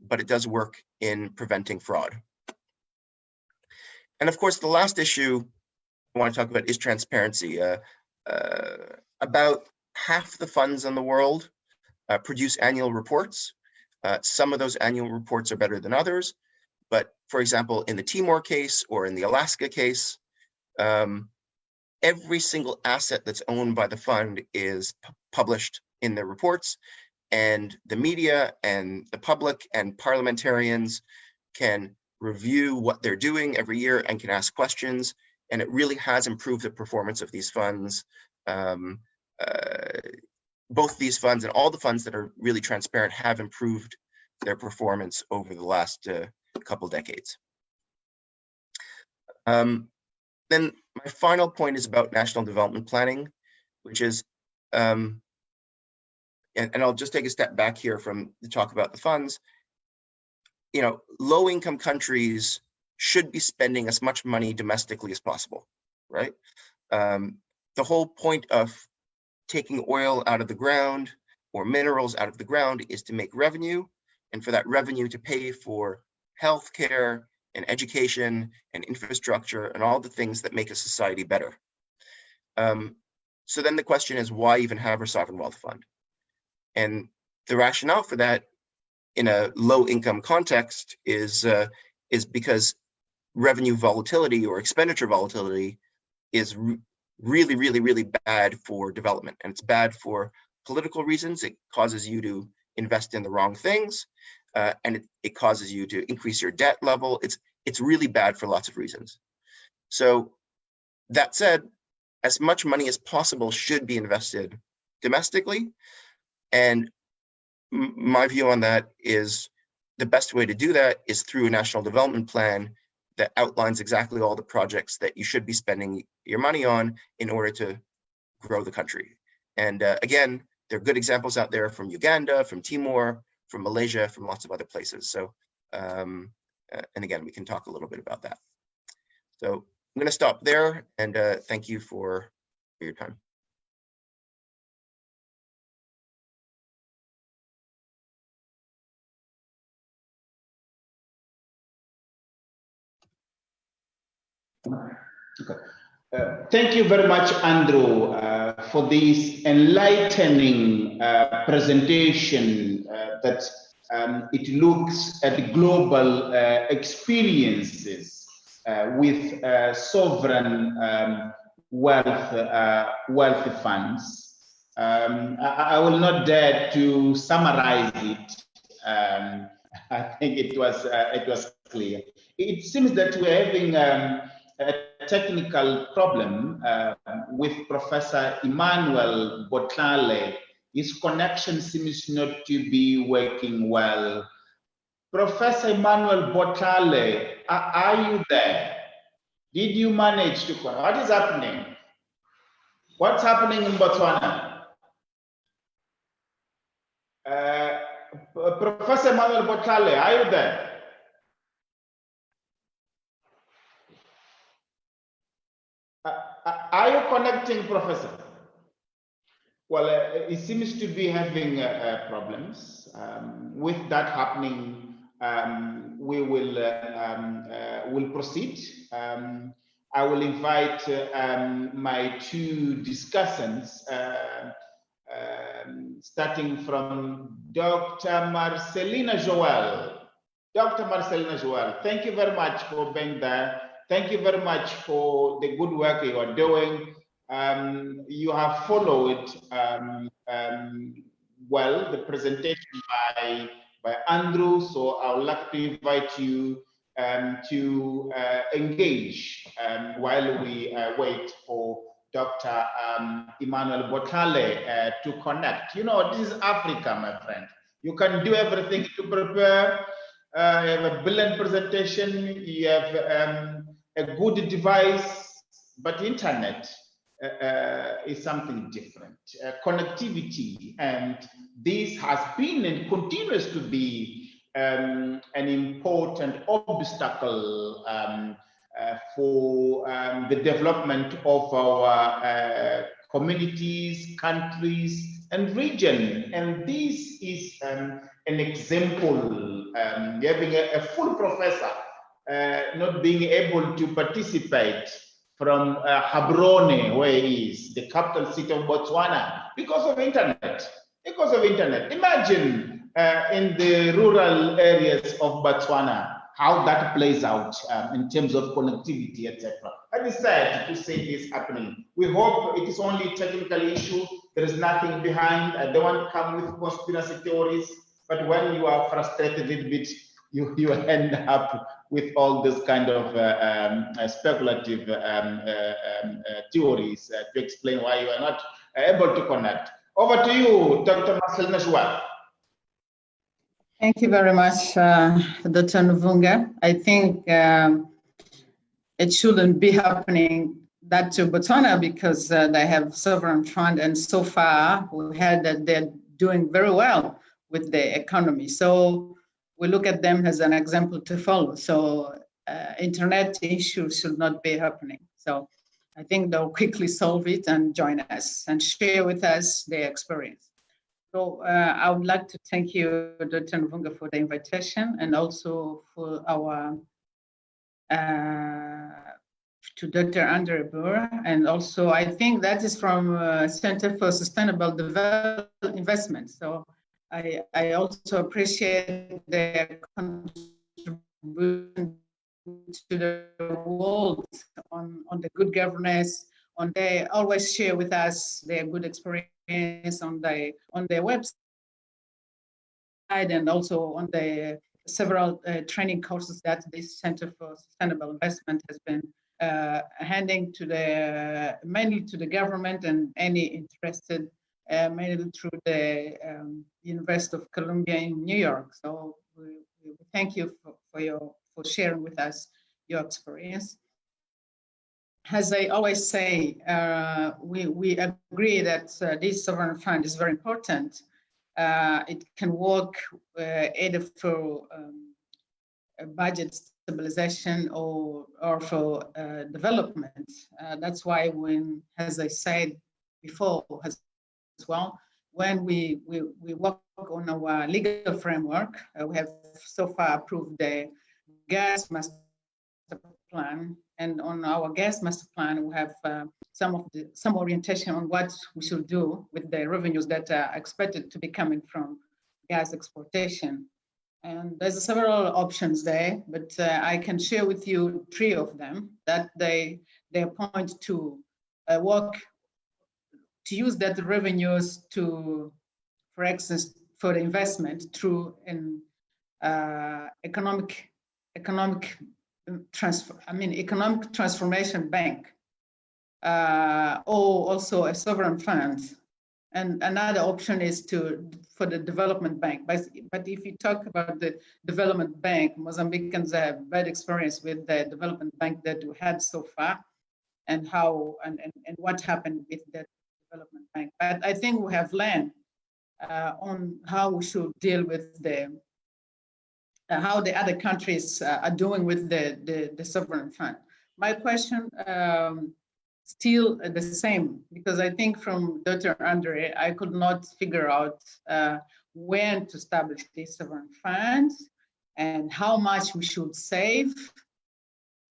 but it does work in preventing fraud. And of course, the last issue I want to talk about is transparency. About half the funds in the world produce annual reports. Some of those annual reports are better than others. But for example, in the Timor case or in the Alaska case, every single asset that's owned by the fund is published in their reports, and the media and the public and parliamentarians can review what they're doing every year and can ask questions. And it really has improved the performance of these funds. Both these funds and all the funds that are really transparent have improved their performance over the last couple decades. Then my final point is about national development planning, which is, and I'll just take a step back here from the talk about the funds. Low-income countries should be spending as much money domestically as possible, right? The whole point of taking oil out of the ground or minerals out of the ground is to make revenue, and for that revenue to pay for healthcare and education and infrastructure and all the things that make a society better. So then the question is, why even have a sovereign wealth fund? And the rationale for that in a low-income context is because revenue volatility or expenditure volatility is really, really, really bad for development. And it's bad for political reasons. It causes you to invest in the wrong things, and it causes you to increase your debt level. It's really bad for lots of reasons. So that said, as much money as possible should be invested domestically. And my view on that is the best way to do that is through a national development plan that outlines exactly all the projects that you should be spending your money on in order to grow the country. And again, there are good examples out there from Uganda, from Timor, from Malaysia, from lots of other places. So, and again, we can talk a little bit about that. So I'm going to stop there, and thank you for your time. Okay. Thank you very much, Andrew, for this enlightening presentation that it looks at global experiences with sovereign wealthy funds. I will not dare to summarize it. I think it was clear. It seems that we're having a technical problem with Professor Emmanuel Botlhale. His connection seems not to be working well. Professor Emmanuel Botlhale, are you there? Did you manage to connect? What is happening? What's happening in Botswana? Professor Emmanuel Botlhale, are you there? Are you connecting, Professor? Well, it seems to be having problems. With that happening, we will proceed. I will invite my two discussants, starting from Dr. Marcelina Joel. Dr. Marcelina Joel, thank you very much for being there. Thank you very much for the good work you are doing. You have followed well the presentation by Andrew, so I would like to invite you to engage while we wait for Dr. Emmanuel Botlhale to connect. You know, this is Africa, my friend. You can do everything to prepare. You have a brilliant presentation. You have a good device, but internet is something different. Connectivity, and this has been and continues to be an important obstacle for the development of our communities, countries, and region. And this is an example, having a full professor not being able to participate from Gaborone, where he is, the capital city of Botswana, because of internet. Because of internet. Imagine in the rural areas of Botswana, how that plays out in terms of connectivity, etc. That is sad to see this happening. We hope it is only a technical issue. There is nothing behind. I don't want to come with conspiracy theories, but when you are frustrated a little bit, you end up with all this kind of speculative theories to explain why you are not able to connect. Over to you, Dr. Marcelina Joel. Thank you very much, Dr. Nvunga. I think it shouldn't be happening that to Botswana because they have sovereign fund, and so far we heard that they're doing very well with the economy. So we look at them as an example to follow. So internet issues should not be happening. So I think they'll quickly solve it and join us and share with us their experience. So I would like to thank you, Dr. Nvunga, for the invitation, and also for our to Dr. Andre Boer, and also I think that is from Center for Sustainable Development Investment. So I also appreciate their contribution to the world on the good governance. They always share with us their good experience on their website, and also on the several training courses that this Center for Sustainable Investment has been handing to mainly to the government and any interested, mainly through the University of Columbia in New York. So we thank you for sharing with us your experience. As I always say, we agree that this sovereign fund is very important. It can work either for budget stabilization or for development. That's why when, as I said before as well, when we work on our legal framework, we have so far approved the gas master plan, and on our gas master plan, we have some orientation on what we should do with the revenues that are expected to be coming from gas exportation. And there's several options there, but I can share with you 3 of them that they point to work to use that revenues to, for instance, for the investment through an economic transformation bank, or also a sovereign fund. And another option is for the development bank. But if you talk about the development bank, Mozambicans have bad experience with the development bank that we had so far, and how and what happened with that development bank. But I think we have learned on how we should deal with how the other countries are doing with the sovereign fund. My question still the same, because I think from Dr. Andre, I could not figure out when to establish these sovereign funds and how much we should save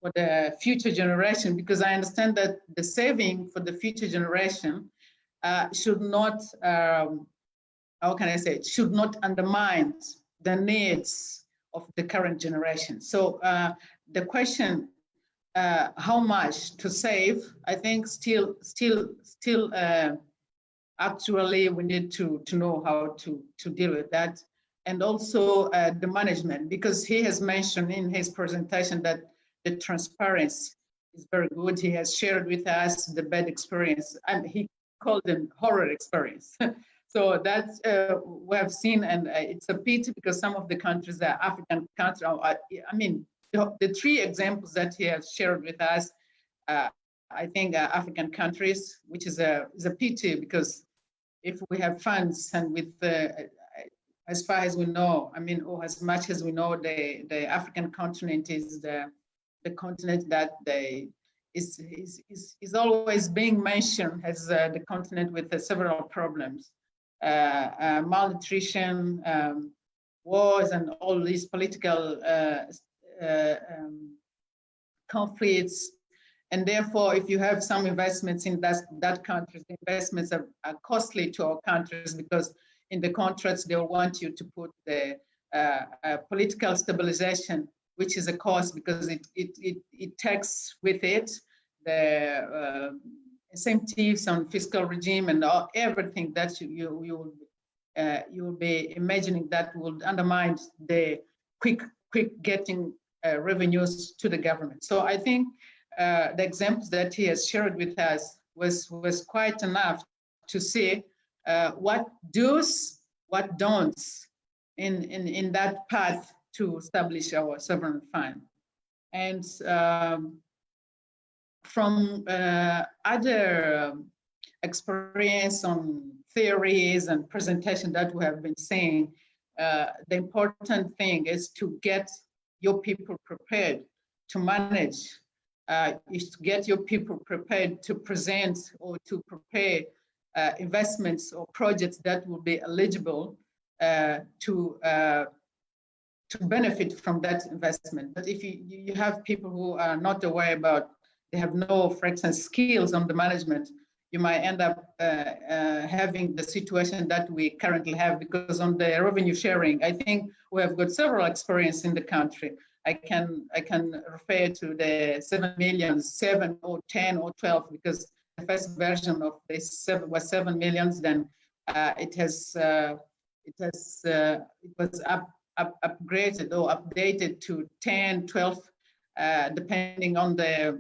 for the future generation, because I understand that the saving for the future generation should not, how can I say it, should not undermine the needs of the current generation. So the question, how much to save, I think still actually we need to know how to deal with that. And also the management, because he has mentioned in his presentation that the transparency is very good. He has shared with us the bad experience, and he called them horror experience. So that's we have seen, and it's a pity because some of the countries are African countries. I mean, the 3 examples that he has shared with us, I think are African countries, which is a pity, because if we have funds and with as far as we know, I mean, or as much as we know, the African continent is the continent that is always being mentioned as the continent with several problems. Malnutrition, wars, and all these political conflicts. And therefore, if you have some investments in that country, the investments are costly to our countries, because in the contracts, they want you to put the political stabilization, which is a cost, because it takes with it the incentives on fiscal regime and everything that you will be imagining that will undermine the quick getting revenues to the government. So I think the examples that he has shared with us was quite enough to see what do's, what don'ts in that path to establish our sovereign fund. And from other experience on theories and presentation that we have been seeing, the important thing is to get your people prepared to manage, is to get your people prepared to present or to prepare investments or projects that will be eligible to benefit from that investment. But if you have people who are not aware about, they have no, for instance, skills on the management, you might end up having the situation that we currently have, because on the revenue sharing, I think we have got several experience in the country. I can refer to the 7 million, 7 or 10 or 12, because the first version of this was 7 million. Then it was upgraded or updated to 10, 12, depending on the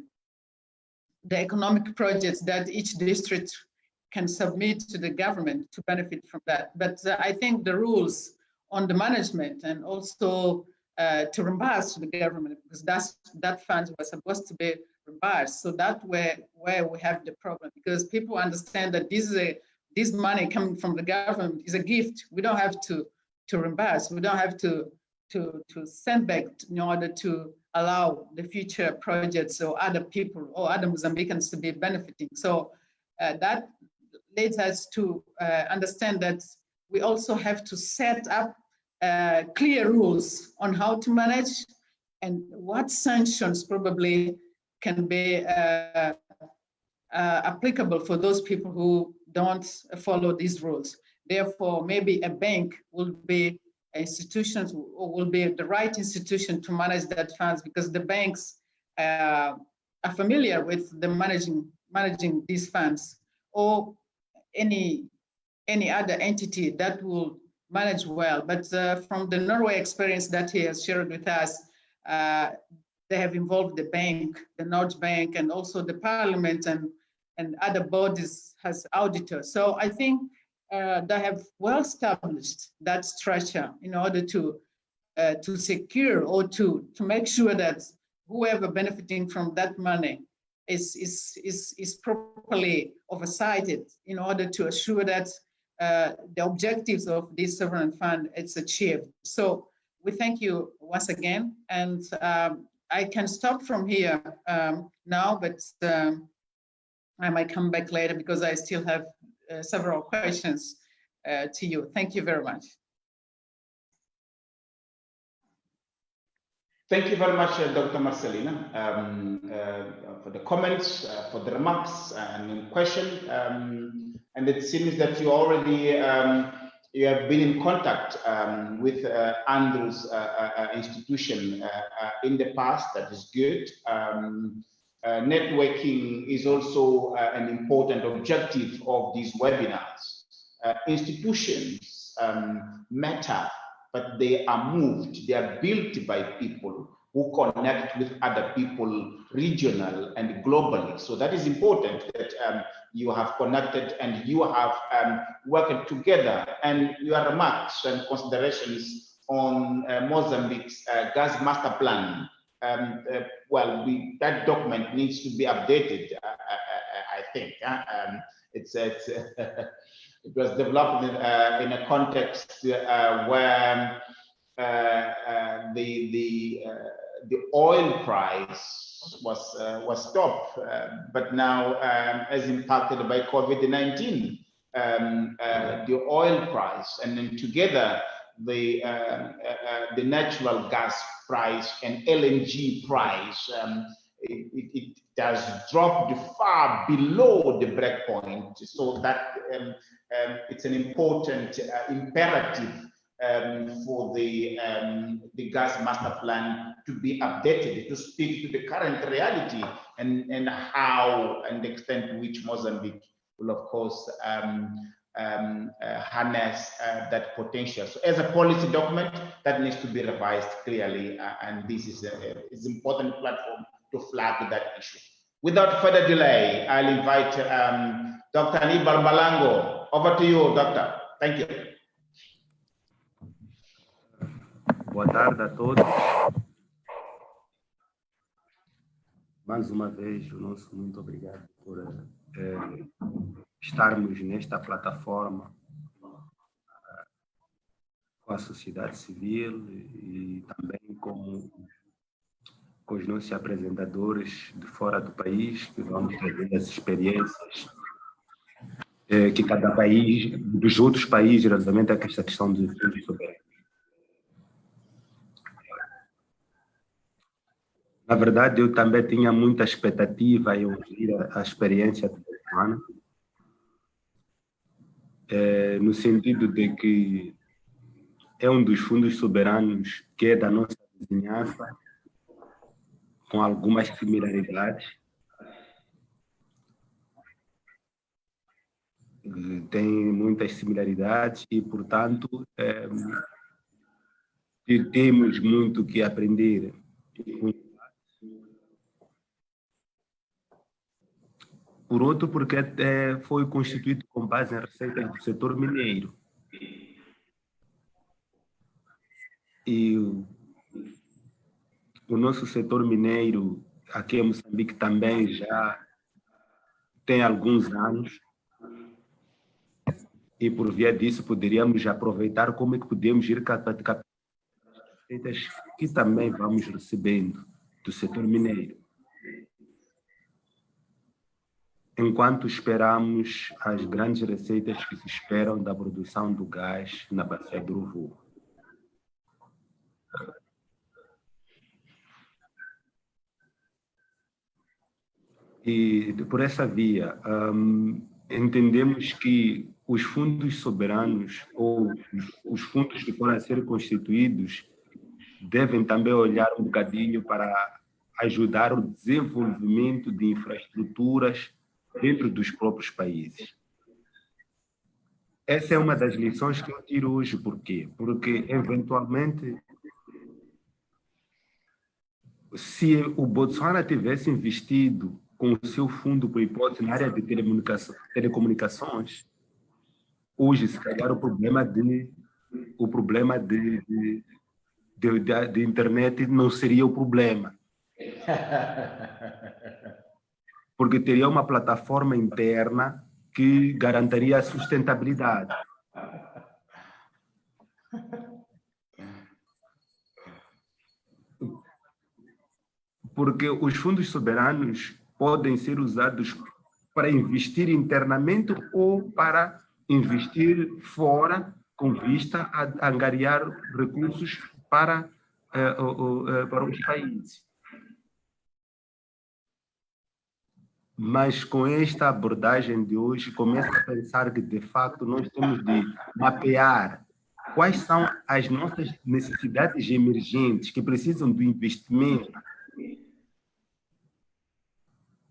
economic projects that each district can submit to the government to benefit from that. But I think the rules on the management and also to reimburse to the government, because that fund was supposed to be reimbursed. So that's where we have the problem, because people understand that this money coming from the government is a gift. We don't have to reimburse. We don't have to send back in order to allow the future projects or other people or other Mozambicans to be benefiting. So that leads us to understand that we also have to set up clear rules on how to manage and what sanctions probably can be applicable for those people who don't follow these rules. Therefore, maybe a bank will be institutions or will be the right institution to manage that funds, because the banks are familiar with the managing these funds, or any other entity that will manage well. But from the Norway experience that he has shared with us, they have involved the bank, the Norge Bank, and also the parliament and other bodies as auditors. So I think they have well established that structure in order to secure or to make sure that whoever benefiting from that money is properly oversighted in order to assure that the objectives of this sovereign fund is achieved. So we thank you once again, and I can stop from here now, but I might come back later because I still have several questions to you. Thank you very much. Thank you very much, Dr. Marcelina, for the comments, for the remarks and question. And it seems that you already you have been in contact with Andrew's institution in the past. That is good. Networking is also an important objective of these webinars. Institutions matter, but they are moved, they are built by people who connect with other people, regional and globally. So that is important, that you have connected and you have worked together. And your remarks and considerations on Mozambique's gas master plan, well, that document needs to be updated, I think. It was developed in a context where the oil price was stopped, but now, as impacted by COVID-19, the oil price, and then together the natural gas price and LNG price, it has dropped far below the breakpoint, so that it's an important imperative for the gas master plan to be updated to speak to the current reality and how and the extent to which Mozambique will, of course, harness that potential. So as a policy document, that needs to be revised clearly, and this is an important platform to flag that issue. Without further delay, I'll invite Dr. Anibal Balango. Over to you, Doctor. Thank you. Boa tarde a todos. Mais uma vez, o nosso muito obrigado por estarmos nesta plataforma com a sociedade civil e também com os nossos apresentadores de fora do país, que vão trazer as experiências que cada país, dos outros países, relativamente a esta questão dos fundos soberanos. Na verdade, eu também tinha muita expectativa em ouvir a experiência do Botswana, no sentido de que é um dos fundos soberanos que é da nossa vizinhança, com algumas similaridades. Tem muitas similaridades e, portanto, temos muito que aprender. Por outro, porque foi constituído com base em receitas do setor mineiro. E o nosso setor mineiro, aqui em Moçambique, também já tem alguns anos. E, por via disso, poderíamos aproveitar como é que podemos ir receitas que também vamos recebendo do setor mineiro, enquanto esperamos as grandes receitas que se esperam da produção do gás na bacia do Uruvu. E por essa via, entendemos que os fundos soberanos ou os fundos que foram a ser constituídos devem também olhar um bocadinho para ajudar o desenvolvimento de infraestruturas dentro dos próprios países. Essa é uma das lições que eu tiro hoje. Por quê? Porque, eventualmente, se o Botswana tivesse investido com o seu fundo, por hipótese, na área de telecomunicações, hoje, se calhar, o problema de internet não seria o problema. Porque teria uma plataforma interna que garantiria a sustentabilidade. Porque os fundos soberanos podem ser usados para investir internamente ou para investir fora, com vista a angariar recursos para os países. Mas com esta abordagem de hoje, começo a pensar que, de facto, nós temos de mapear quais são as nossas necessidades emergentes que precisam do investimento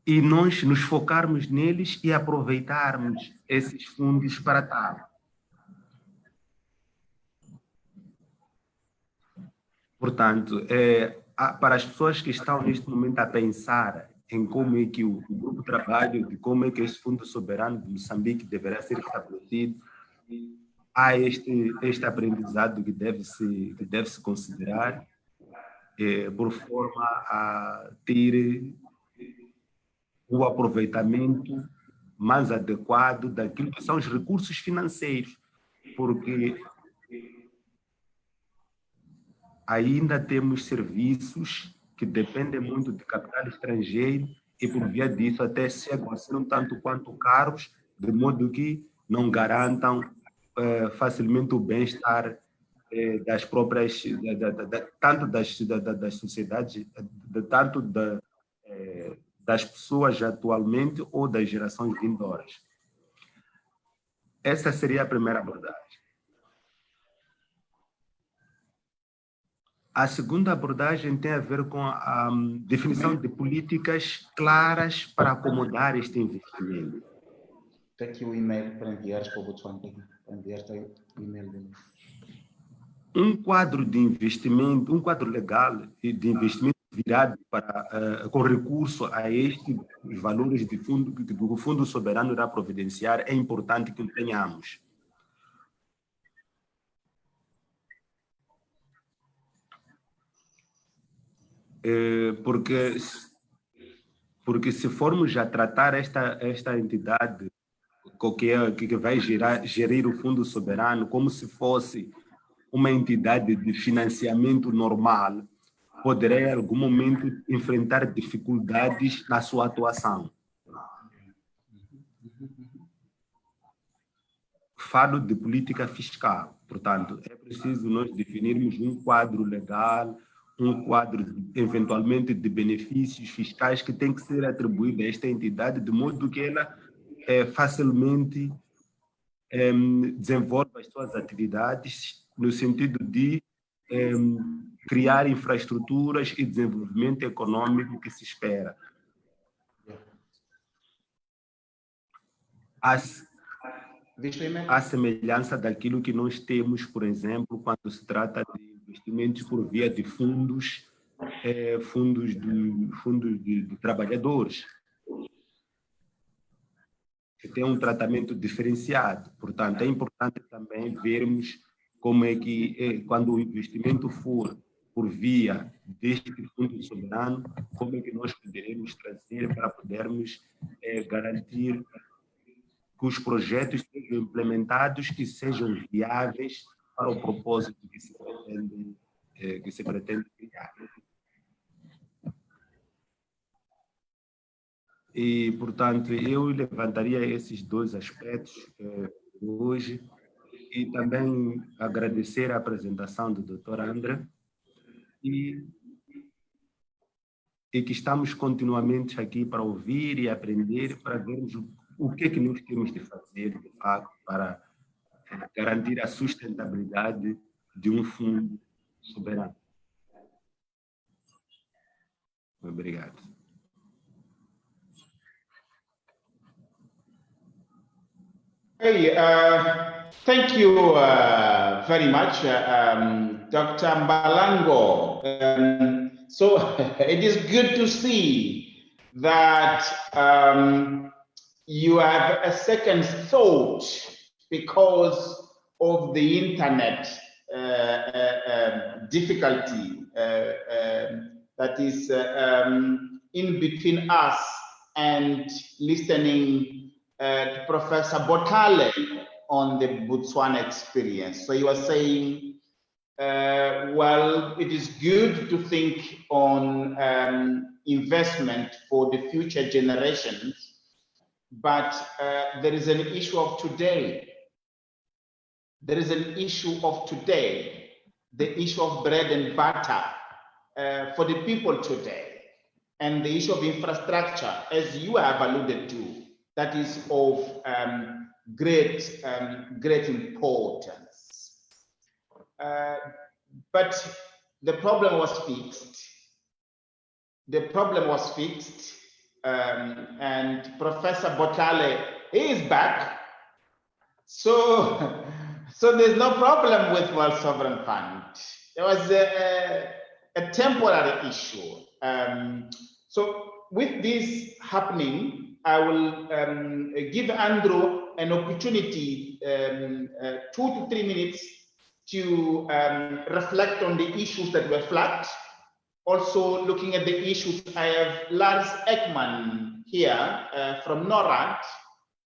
e nós nos focarmos neles e aproveitarmos esses fundos para tal. Portanto, para as pessoas que estão neste momento a pensar em como é que o grupo de trabalho, de como é que este Fundo Soberano de Moçambique deverá ser estabelecido, há este aprendizado que deve se considerar por forma a ter o aproveitamento mais adequado daquilo que são os recursos financeiros, porque ainda temos serviços que dependem muito de capital estrangeiro e, por via disso, até chegam a ser um tanto quanto caros, de modo que não garantam facilmente o bem-estar das próprias, tanto das sociedades, tanto das pessoas atualmente ou das gerações vindouras. Essa seria a primeira abordagem. A segunda abordagem tem a ver com a definição de políticas claras para acomodar este investimento. Tem aqui o e-mail para enviar para o Botswana, para enviar o e-mail dele. Um quadro de investimento, um quadro legal de investimento virado para, com recurso a estes valores de fundo, que o Fundo Soberano irá providenciar, é importante que o tenhamos. Porque se formos a tratar esta entidade que vai gerir o Fundo Soberano como se fosse uma entidade de financiamento normal, poderá em algum momento enfrentar dificuldades na sua atuação. Falo de política fiscal, portanto, é preciso nós definirmos um quadro legal, um quadro, eventualmente, de benefícios fiscais que tem que ser atribuído a esta entidade, de modo que ela facilmente desenvolva as suas atividades no sentido de criar infraestruturas e desenvolvimento econômico que se espera. A semelhança daquilo que nós temos, por exemplo, quando se trata de investimentos por via de fundos de trabalhadores, que tem um tratamento diferenciado. Portanto, é importante também vermos como é que, quando o investimento for por via deste Fundo Soberano, como é que nós poderemos trazer para podermos garantir que os projetos sejam implementados e sejam viáveis para o propósito que se pretende criar. E, portanto, eu levantaria esses dois aspectos hoje e também agradecer a apresentação do Dr. André e que estamos continuamente aqui para ouvir e aprender, para vermos o que é que nós temos de fazer, de fato, para garantir a sustentabilidade de um fundo soberano. Obrigado. Hey, thank you very much, Dr. Mbalango. So it is good to see that you have a second thought because of the internet difficulty that is in between us and listening to Professor Botlhale on the Botswana experience. So you are saying, well, it is good to think on investment for the future generations, but there is an issue of today. There is an issue of today, the issue of bread and butter for the people today, and the issue of infrastructure, as you have alluded to, that is of great importance. But the problem was fixed. The problem was fixed, and Professor Botlhale is back. So there's no problem with World Sovereign Fund. There was a temporary issue. So with this happening, I will give Andrew an opportunity, 2 to 3 minutes, to reflect on the issues that were flagged. Also looking at the issues, I have Lars Ekman here from NORAD.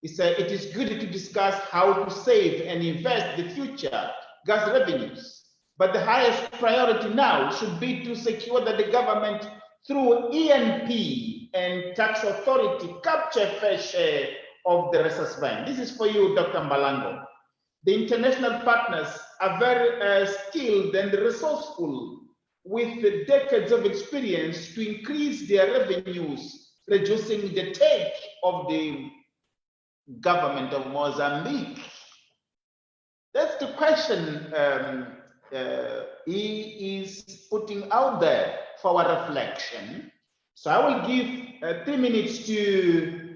He said it is good to discuss how to save and invest the future gas revenues. But the highest priority now should be to secure that the government, through ENP and tax authority, capture a fair share of the resource bank. This is for you, Dr. Mbalango. The international partners are very skilled and resourceful with decades of experience to increase their revenues, reducing the take of the government of Mozambique. That's the question he is putting out there for our reflection. So I will give 3 minutes to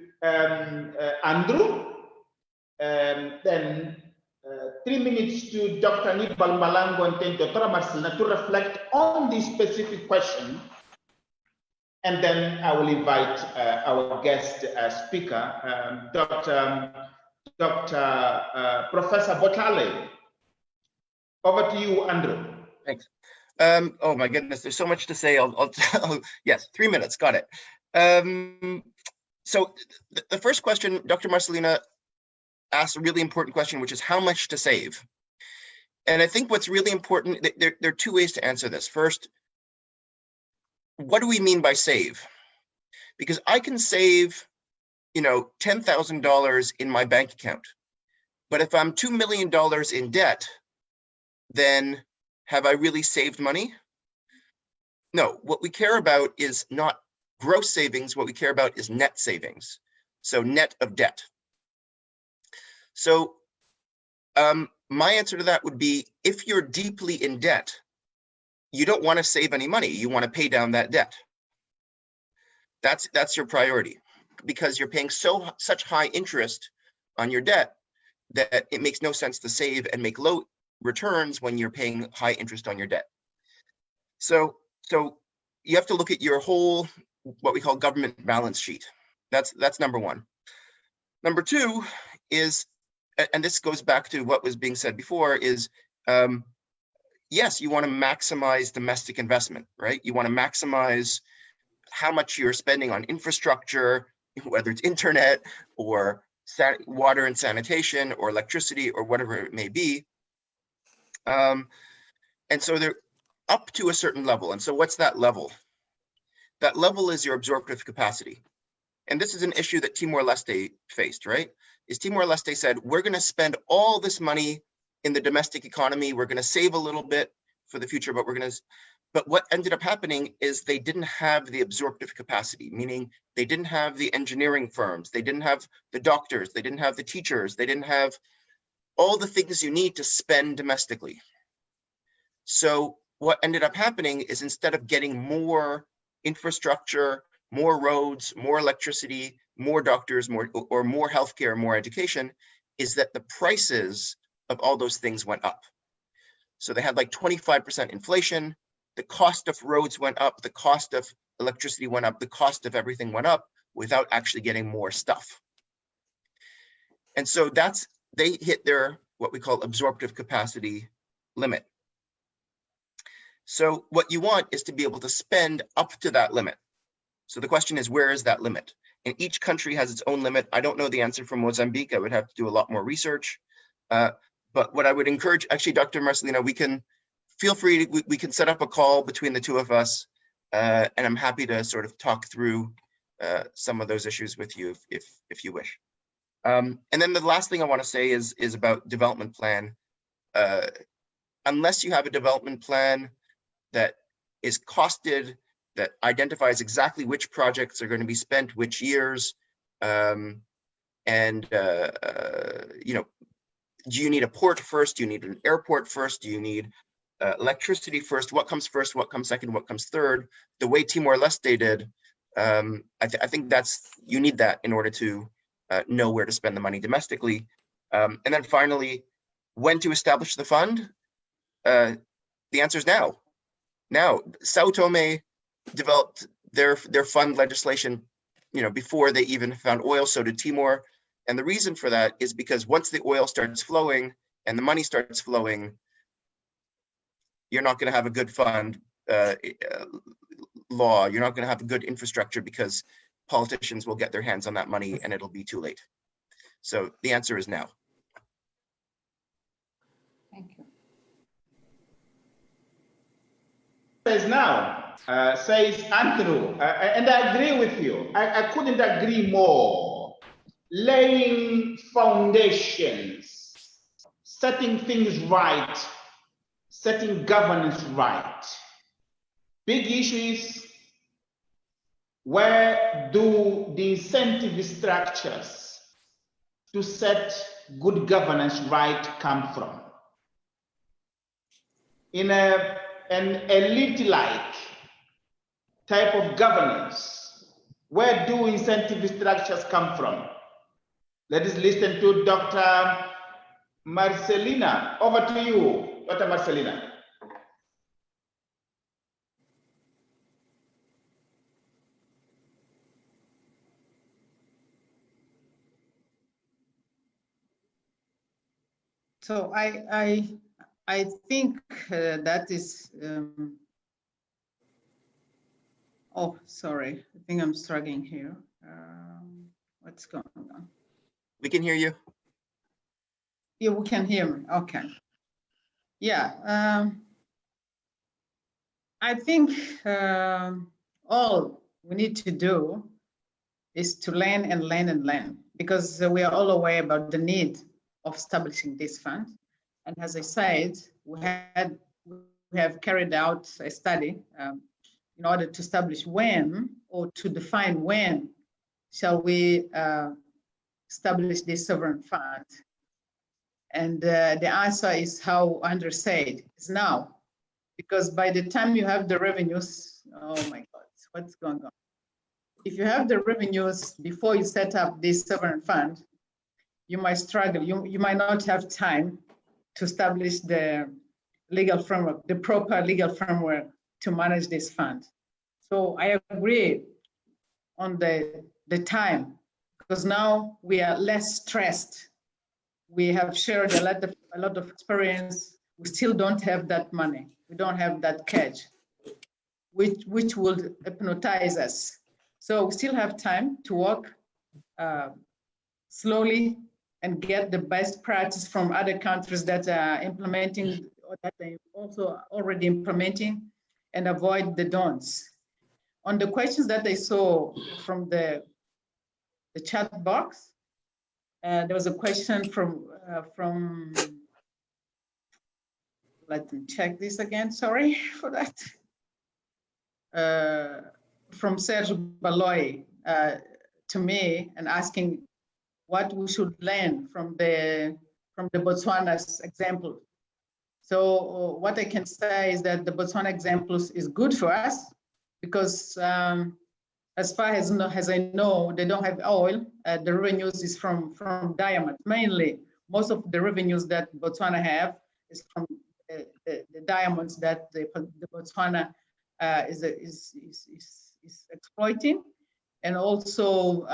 Andrew, then 3 minutes to Dr. Nibal Malango and then Dr. Marcelina to reflect on this specific question. And then I will invite our guest speaker, Professor Botlhale. Over to you, Andrew. Thanks. Oh my goodness, there's so much to say. Yes, 3 minutes, got it. So the first question, Dr. Marcelina asked a really important question, which is how much to save? And I think what's really important, there are 2 ways to answer this. First, what do we mean by save? Because I can save, $10,000 in my bank account, but if I'm $2 million in debt, then have I really saved money? No, what we care about is not gross savings. What we care about is net savings. So net of debt. So my answer to that would be, if you're deeply in debt, you don't want to save any money. You want to pay down that debt. That's your priority, because you're paying such high interest on your debt that it makes no sense to save and make low returns when you're paying high interest on your debt. So you have to look at your whole, what we call government balance sheet. That's number 1. Number 2 is, and this goes back to what was being said before, is yes, you want to maximize domestic investment, right? You want to maximize how much you're spending on infrastructure, whether it's internet or water and sanitation or electricity or whatever it may be. And so they're up to a certain level. And so what's that level? That level is your absorptive capacity. and this is an issue that Timor-Leste faced, right? Is Timor-Leste said, we're going to spend all this money in the domestic economy. We're going to save a little bit for the future, but what ended up happening is they didn't have the absorptive capacity, meaning they didn't have the engineering firms, they didn't have the doctors, they didn't have the teachers, they didn't have all the things you need to spend domestically. So what ended up happening is instead of getting more infrastructure, more roads, more electricity, more doctors, more healthcare, more education, is that the prices of all those things went up. So they had like 25% inflation, the cost of roads went up, the cost of electricity went up, the cost of everything went up without actually getting more stuff. And so they hit their, what we call absorptive capacity limit. So what you want is to be able to spend up to that limit. So the question is, where is that limit? And each country has its own limit. I don't know the answer from Mozambique. I would have to do a lot more research. But what I would encourage, actually, Dr. Marcelina, feel free, we can set up a call between the two of us, and I'm happy to sort of talk through some of those issues with you if you wish. And then the last thing I want to say is about development plan. Unless you have a development plan that is costed, that identifies exactly which projects are going to be spent which years, do you need a port first? Do you need an airport first? Do you need electricity first? What comes first? What comes second? What comes third? The way Timor-Leste did, I think you need that in order to know where to spend the money domestically. And then finally, when to establish the fund? The answer is now. Now, Sao Tome developed their fund legislation, before they even found oil. So did Timor. And the reason for that is because once the oil starts flowing and the money starts flowing, you're not going to have a good fund law. You're not going to have a good infrastructure because politicians will get their hands on that money and it'll be too late. So the answer is now. Thank you. Says now, says Andrew, and I agree with you. I couldn't agree more. Laying foundations, setting things right, setting governance right. Big issue is, where do the incentive structures to set good governance right come from? In an elite-like type of governance, where do incentive structures come from? Let us listen to Dr. Marcelina. Over to you, Dr. Marcelina. So I think that is. Oh, sorry. I think I'm struggling here. What's going on? We can hear you. Yeah, we can hear me. Okay. Yeah. I think all we need to do is to learn and learn and learn, because we are all aware about the need of establishing this fund. And as I said, we have carried out a study in order to establish when, or to define when shall we establish this sovereign fund. And the answer is how Andrew said, is now. Because by the time you have the revenues, oh my God, what's going on? If you have the revenues before you set up this sovereign fund, you might struggle. You might not have time to establish the legal framework, the proper legal framework to manage this fund. So I agree on the time, because now we are less stressed. We have shared a lot of experience. We still don't have that money. We don't have that cash, which will hypnotize us. So we still have time to work slowly and get the best practice from other countries that are implementing, or that are also already implementing, and avoid the don'ts. On the questions that I saw from the chat box. There was a question from let me check this again, sorry for that. From Serge Baloy to me and asking what we should learn from the Botswana's example. So what I can say is that the Botswana example is good for us because as far as I know, they don't have oil. The revenues is from diamond. Mainly, most of the revenues that Botswana have is from the diamonds that the Botswana is exploiting, and also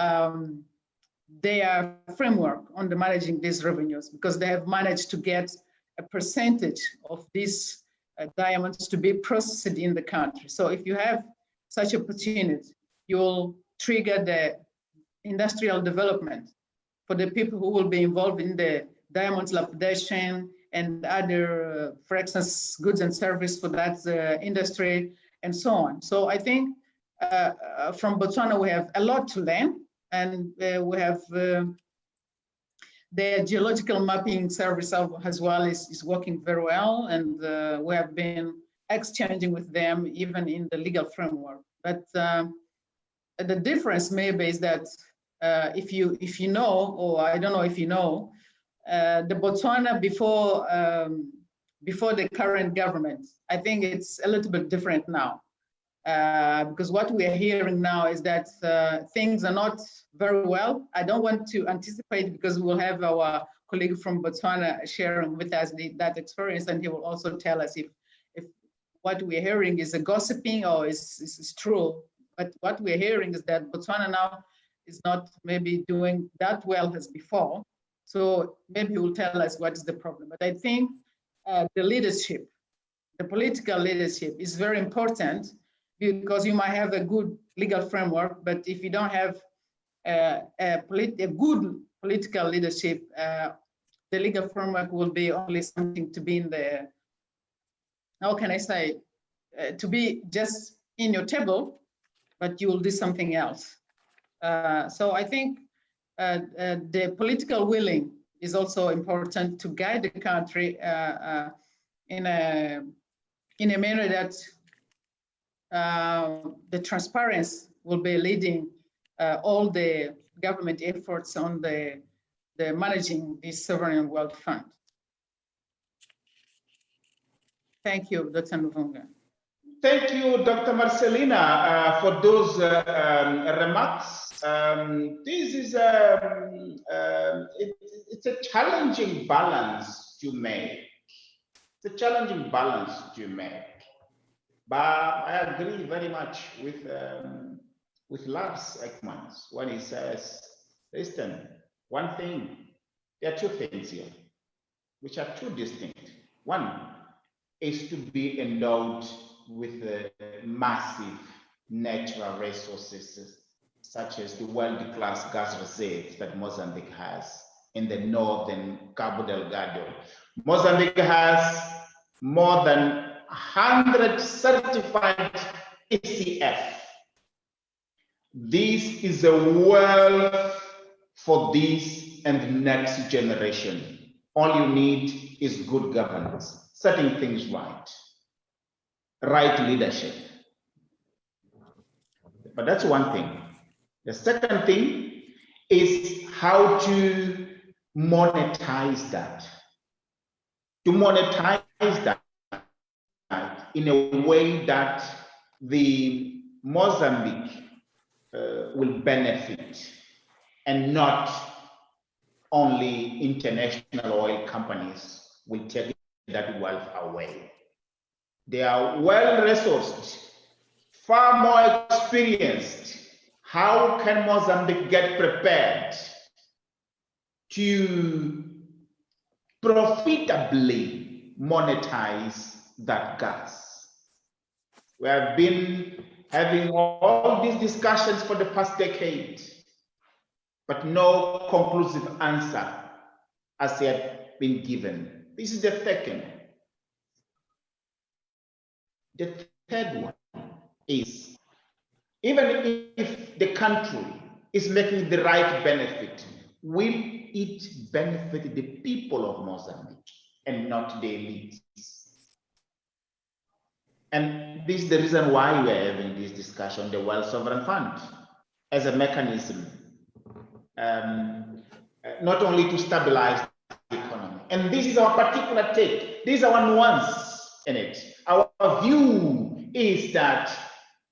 their framework on the managing these revenues, because they have managed to get a percentage of these diamonds to be processed in the country. So if you have such opportunity, you'll trigger the industrial development for the people who will be involved in the diamonds lapidation and other, for instance, goods and service for that industry and so on. So I think from Botswana, we have a lot to learn, and we have the geological mapping service as well is working very well, and we have been exchanging with them even in the legal framework. But the difference maybe is that if you know, or I don't know if you know, the Botswana before the current government, I think it's a little bit different now. Because what we are hearing now is that things are not very well. I don't want to anticipate because we'll have our colleague from Botswana sharing with us that experience, and he will also tell us if what we're hearing is a gossiping or is true. But what we're hearing is that Botswana now is not maybe doing that well as before. So maybe he will tell us what is the problem. But I think the leadership, the political leadership is very important, because you might have a good legal framework, but if you don't have a good political leadership, the legal framework will be only something to be in the, how can I say, to be just in your table, but you will do something else. So I think the political willing is also important to guide the country in a manner that the transparency will be leading all the government efforts on the managing the sovereign wealth fund. Thank you, Dr. Nvunga. Thank you, Dr. Marcelina, for those remarks. This is it's a challenging balance to make. It's a challenging balance to make. But I agree very much with Lars Ekmans when he says, listen, one thing, there are two things here, which are two distinct. One is to be endowed with massive natural resources, such as the world-class gas reserves that Mozambique has in the northern Cabo Delgado. Mozambique has more than 100 certified ECF. This is a wealth for this and the next generation. All you need is good governance, setting things right, right leadership. But that's one thing. The second thing is how to monetize that. To monetize that in a way that the Mozambique will benefit, and not only international oil companies will take that wealth away. They are well-resourced, far more experienced. How can Mozambique get prepared to profitably monetize that gas? We have been having all these discussions for the past decade, but no conclusive answer has yet been given. This is the second. The third one is, even if the country is making the right benefit, will it benefit the people of Mozambique and not the elites? And this is the reason why we are having this discussion, the World Sovereign Fund, as a mechanism, not only to stabilize the economy. And this is our particular take. This is our nuance in it. Our view is that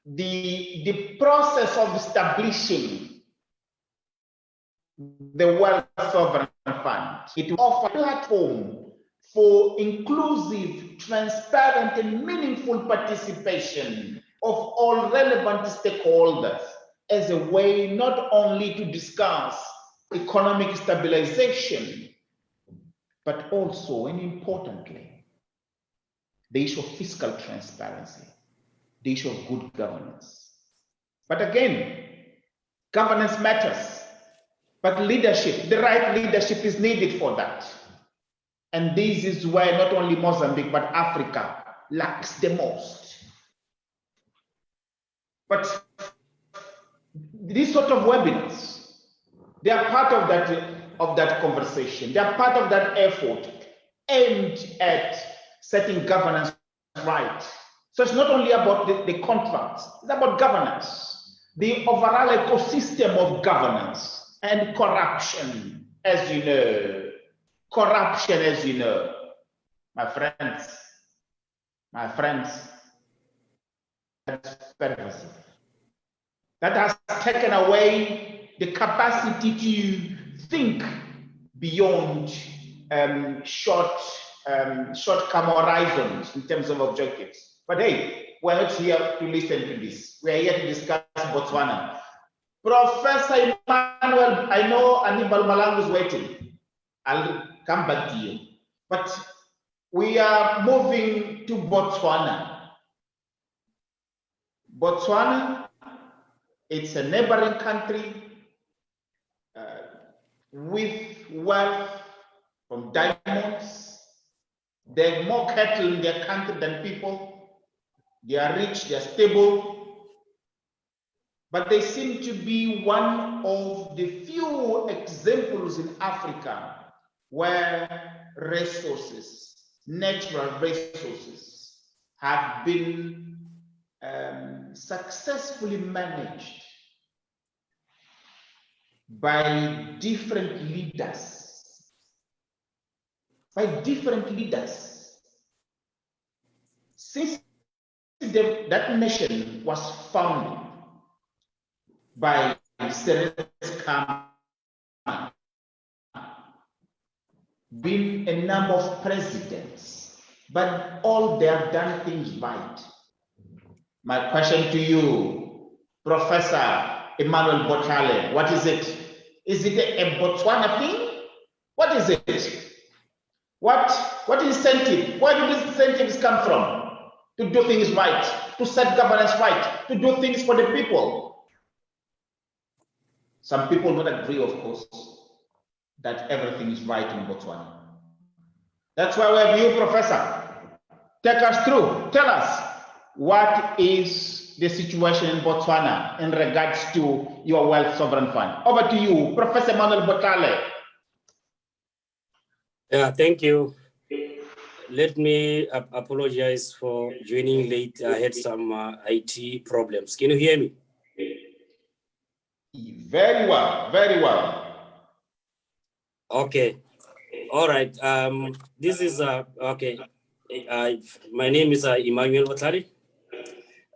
the process of establishing the World Sovereign Fund, it will offer a platform for inclusive, transparent, and meaningful participation of all relevant stakeholders as a way not only to discuss economic stabilization, but also, and importantly, the issue of fiscal transparency, the issue of good governance. But again, governance matters, but leadership, the right leadership is needed for that. And this is where not only Mozambique, but Africa lacks the most. But these sort of webinars, they are part of that conversation. They are part of that effort aimed at setting governance right. So it's not only about the contracts, it's about governance, the overall ecosystem of governance and corruption, as you know. Corruption, as you know, my friends, that's pervasive. That has taken away the capacity to think beyond short-term horizons in terms of objectives. But hey, we're not here to listen to this. We're here to discuss Botswana. Professor Emmanuel, I know Anibal Malangu is waiting. I'll come back to you. But we are moving to Botswana. Botswana, it's a neighboring country with wealth from diamonds. They have more cattle in their country than people. They are rich, they are stable. But they seem to be one of the few examples in Africa where resources, natural resources, have been successfully managed by different leaders. Since that nation was founded by been a number of presidents, but all they have done things right. My question to you, Professor Emmanuel Botlhale, what is it? Is it a Botswana thing? What is it? What incentive? Where do these incentives come from? To do things right, to set governance right, to do things for the people. Some people would agree, of course, that everything is right in Botswana. That's why we have you, Professor. Take us through. Tell us, what is the situation in Botswana in regards to your Wealth Sovereign Fund? Over to you, Professor Emmanuel Botlhale. Yeah, thank you. Let me apologize for joining late. I had some IT problems. Can you hear me? Very well, very well. Okay. All right. This is okay. My name is Emmanuel Botlhale.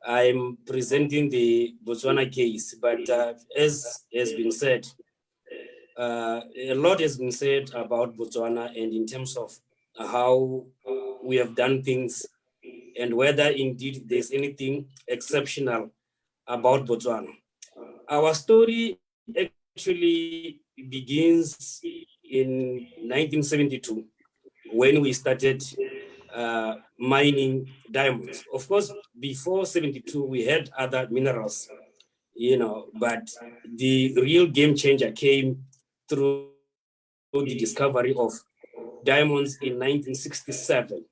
I'm presenting the Botswana case, but as has been said, a lot has been said about Botswana and in terms of how we have done things and whether indeed there's anything exceptional about Botswana. Our story actually begins in 1972 when we started mining diamonds. Of course, before 72, we had other minerals, but the real game changer came through the discovery of diamonds in 1967.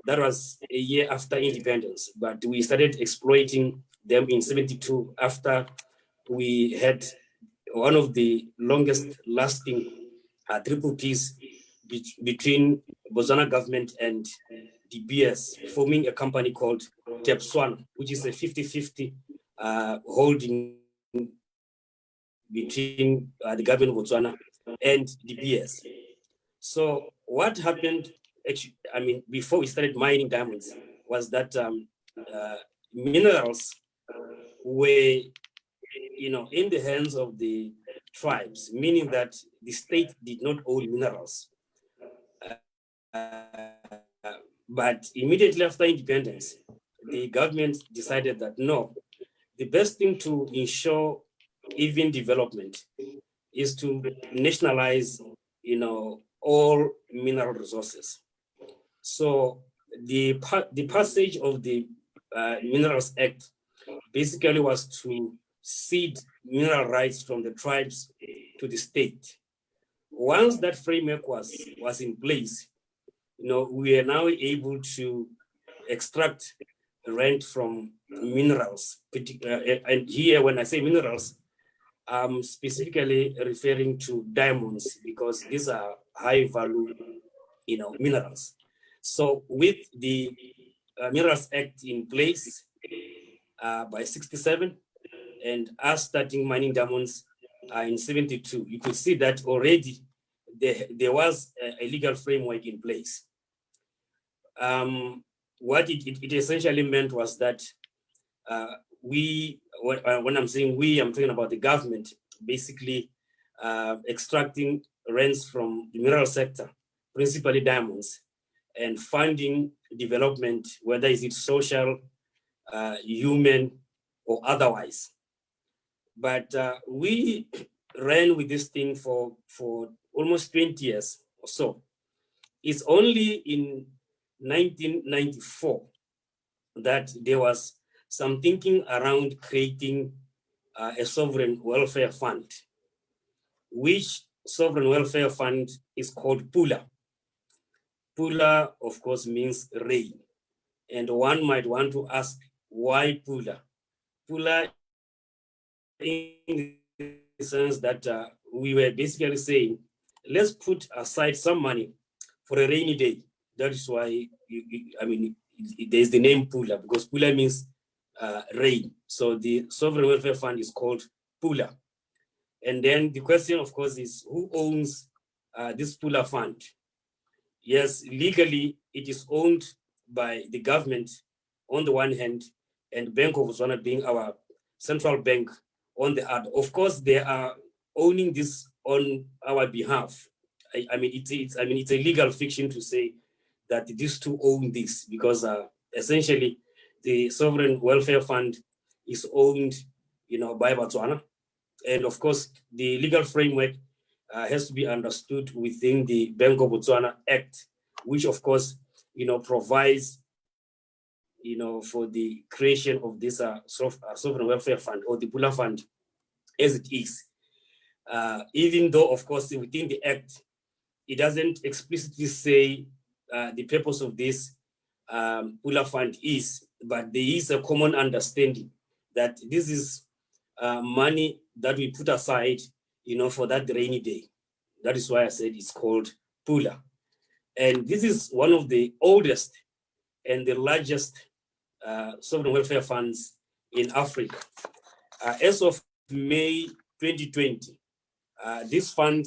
That was a year after independence, but we started exploiting them in 72 after we had one of the longest lasting triple Ps between Botswana government and DBS, forming a company called Botswana, which is a 50-50 holding between the government of Botswana and DBS. So what happened, actually, I mean, before we started mining diamonds, was that minerals were, in the hands of the tribes, meaning that the state did not own minerals. But immediately after independence, the government decided that no, the best thing to ensure even development is to nationalize, all mineral resources. So the passage of the Minerals Act basically was to cede mineral rights from the tribes to the state. Once that framework was in place, we are now able to extract rent from minerals. And here, when I say minerals, I'm specifically referring to diamonds because these are high value, minerals. So with the Minerals Act in place by 67, and us starting mining diamonds in 72, you could see that already there was a legal framework in place. What it essentially meant was that when I'm saying we, I'm talking about the government, basically extracting rents from the mineral sector, principally diamonds, and funding development, whether is it social, human, or otherwise. But we ran with this thing for almost 20 years or so. It's only in 1994 that there was some thinking around creating a sovereign welfare fund, which sovereign welfare fund is called Pula. Pula, of course, means rain. And one might want to ask, why Pula? Pula, in the sense that we were basically saying, let's put aside some money for a rainy day. That is why, there's the name Pula, because Pula means rain. So the sovereign welfare fund is called Pula. And then the question, of course, is who owns this Pula fund? Yes, legally, it is owned by the government on the one hand, and Bank of Botswana being our central bank on the other. Of course, they are owning this on our behalf. It's a legal fiction to say that these two own this, because essentially the sovereign welfare fund is owned, by Botswana, and of course the legal framework has to be understood within the Bank of Botswana Act, which of course, provides, for the creation of this sovereign welfare fund, or the Pula fund as it is. Even though, of course, within the Act, it doesn't explicitly say the purpose of this Pula fund is, but there is a common understanding that this is money that we put aside, for that rainy day. That is why I said it's called Pula. And this is one of the oldest and the largest sovereign welfare funds in Africa. As of May 2020, this fund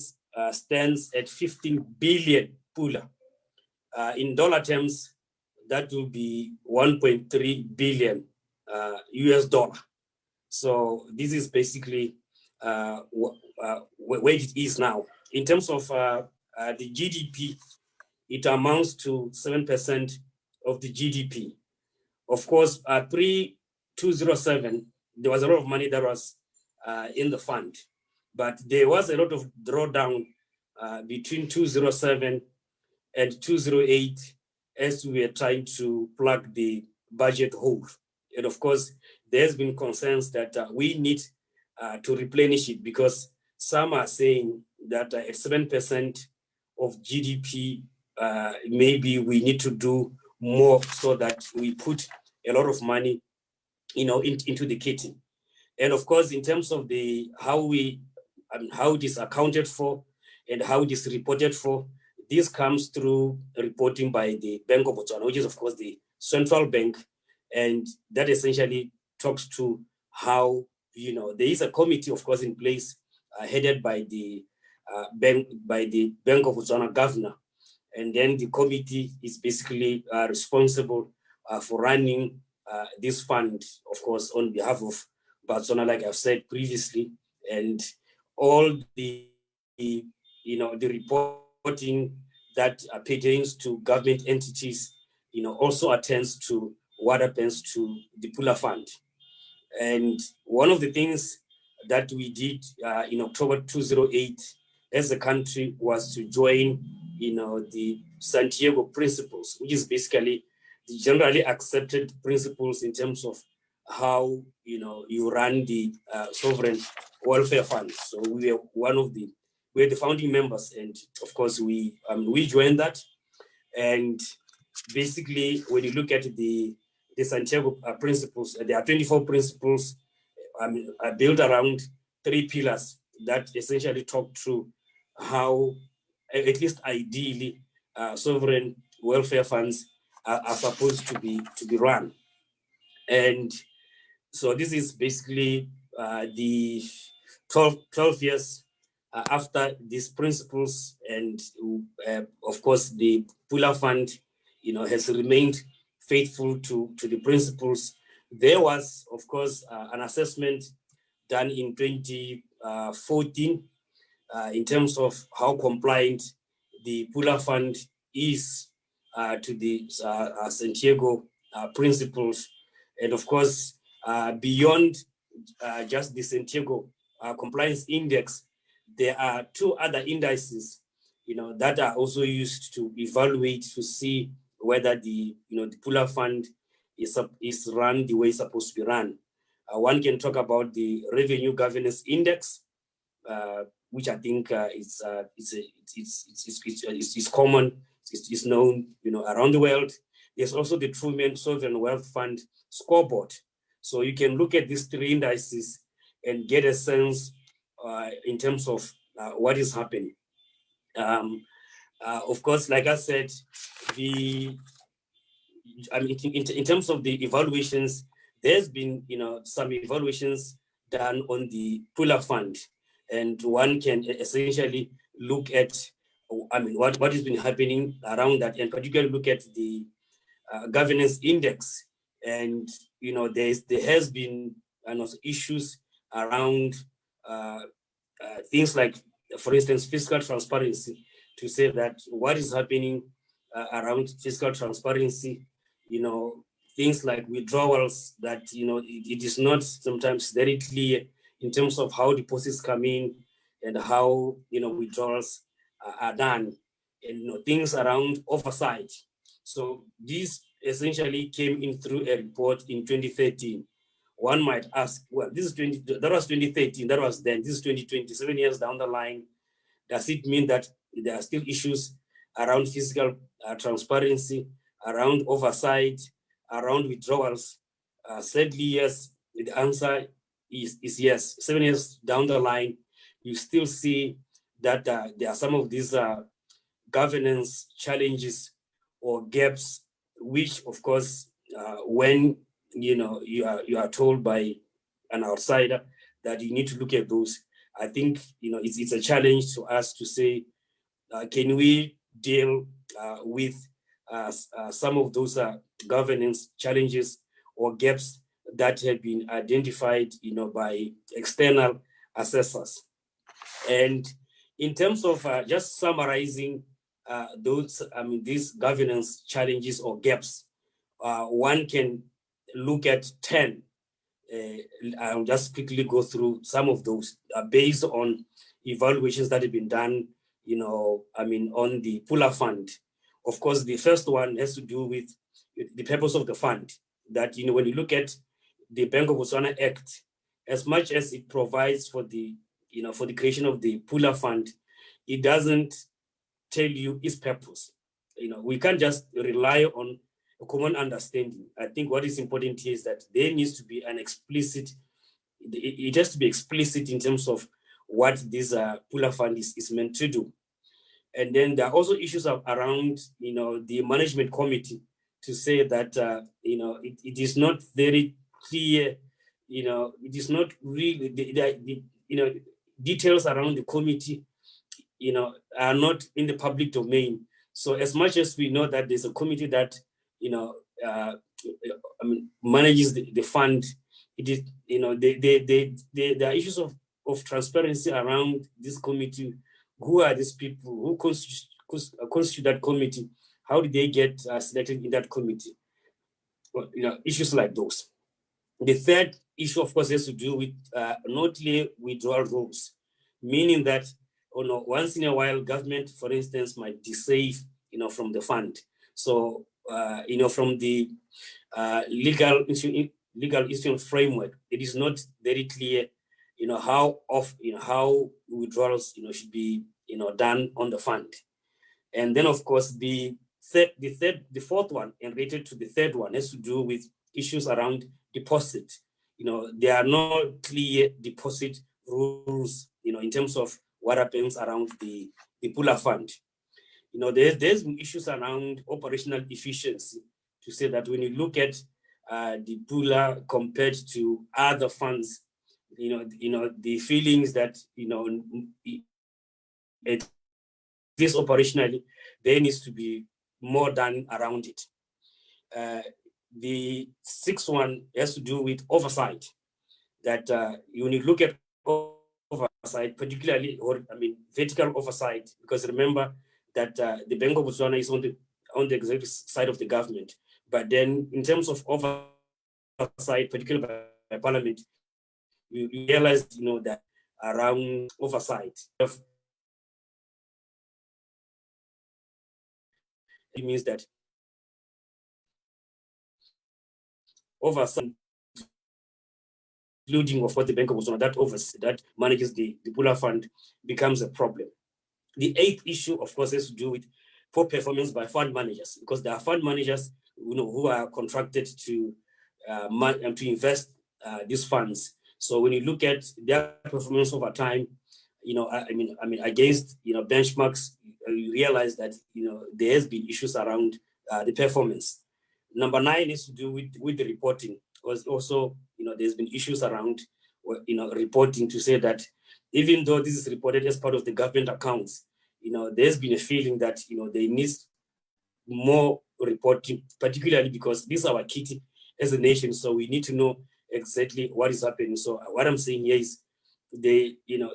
stands at 15 billion Pula. In dollar terms, that will be 1.3 billion US dollar. So this is basically where it is now. In terms of the GDP, it amounts to 7% of the GDP. Of course, pre-2007, there was a lot of money that was in the fund, but there was a lot of drawdown between 2007 and 2008 as we were trying to plug the budget hole. And of course, there's been concerns that we need to replenish it, because some are saying that at 7% of GDP, maybe we need to do more so that we put a lot of money, into the kitty. And of course, in terms of how we how it is accounted for and how it is reported for. This comes through reporting by the Bank of Botswana, which is of course the central bank, and that essentially talks to how, there is a committee, of course, in place headed by the Bank of Botswana governor, and then the committee is basically responsible for running this fund, of course, on behalf of Botswana, like I've said previously, and all the reporting that pertains to government entities, also attends to what happens to the Pula Fund. And one of the things that we did in October 2008 as a country was to join, the Santiago Principles, which is basically the generally accepted principles in terms of how, you run the sovereign welfare fund. So we're the founding members, and of course we joined that. And basically, when you look at the Santiago principles, there are 24 principles built around 3 pillars that essentially talk through how, at least ideally, sovereign welfare funds are supposed to be run. And so this is basically the 12 years after these principles, and of course the Pula Fund, has remained faithful to the principles. There was, of course, an assessment done in 2014 in terms of how compliant the Pula Fund is to the Santiago principles. And of course, beyond just the Santiago compliance index, there are 2 other indices, that are also used to evaluate to see whether the Pula Fund is run the way it's supposed to be run. One can talk about the Revenue Governance Index, which I think is common, it's known, around the world. There's also the Truman Sovereign Wealth Fund scoreboard. So you can look at these 3 indices and get a sense in terms of what is happening. Of course, like I said, in terms of the evaluations, there's been some evaluations done on the Pula Fund, and one can essentially look at what has been happening around that, and particularly look at the governance index. And there has been issues around things like, for instance, fiscal transparency, to say that what is happening around fiscal transparency, things like withdrawals, that it is not sometimes very clear in terms of how deposits come in and how withdrawals are done, and things around oversight. So these essentially came in through a report in 2013. One might ask, well, that was 2013, that was then, this is 2020, 7 years down the line. Does it mean that there are still issues around fiscal transparency, around oversight, around withdrawals? Sadly, yes. The answer is yes. 7 years down the line, you still see that there are some of these governance challenges or gaps, which, of course, when you are told by an outsider that you need to look at those, I think it's a challenge to us to say, can we deal with some of those governance challenges or gaps that have been identified, by external assessors. And in terms of just summarizing these governance challenges or gaps, one can look at 10. I'll just quickly go through some of those based on evaluations that have been done, on the Pula Fund. Of course, the first one has to do with the purpose of the fund. That, when you look at the Bank of Botswana Act, as much as it provides for the creation of the Pula Fund, it doesn't tell you its purpose. We can't just rely on a common understanding. I think what is important here is that there needs to be an explicit, it has to be explicit in terms of what this Pula fund is meant to do. And then there are also issues around, the management committee, to say that, it is not very clear, it is not really, the details around the committee, are not in the public domain. So as much as we know that there's a committee that, manages the fund, it is, there are issues of transparency around this committee. Who are these people? Who constitute that committee? How did they get selected in that committee? Well, issues like those. The third issue, of course, has to do with not clear withdrawal rules, meaning that once in a while, government, for instance, might desave, from the fund. So, from the legal instrument framework, it is not very clear, how withdrawals, should be, done on the fund. And then, of course, the fourth one, and related to the third one, has to do with issues around deposit. There are no clear deposit rules, in terms of what happens around the Pula fund. There's issues around operational efficiency, to say that when you look at the Pula compared to other funds, the feelings that, at least operationally, there needs to be more done around it. The sixth one has to do with oversight, that when you look at oversight, particularly, vertical oversight, because remember that the Bank of Botswana is on the executive side of the government. But then in terms of oversight, particularly by Parliament, you realize, that around oversight, it means that oversight, including of what the Bank of Botswana that manages the Pula fund, becomes a problem. The eighth issue, of course, has to do with poor performance by fund managers, because there are fund managers, who are contracted to invest these funds. So when you look at their performance over time, against benchmarks, you realize that there has been issues around the performance. Number 9 is to do with the reporting. Also, there's been issues around reporting, to say that even though this is reported as part of the government accounts, there's been a feeling that there needs more reporting, particularly because this is our kitty as a nation. So we need to know exactly what is happening. So what I'm saying here is there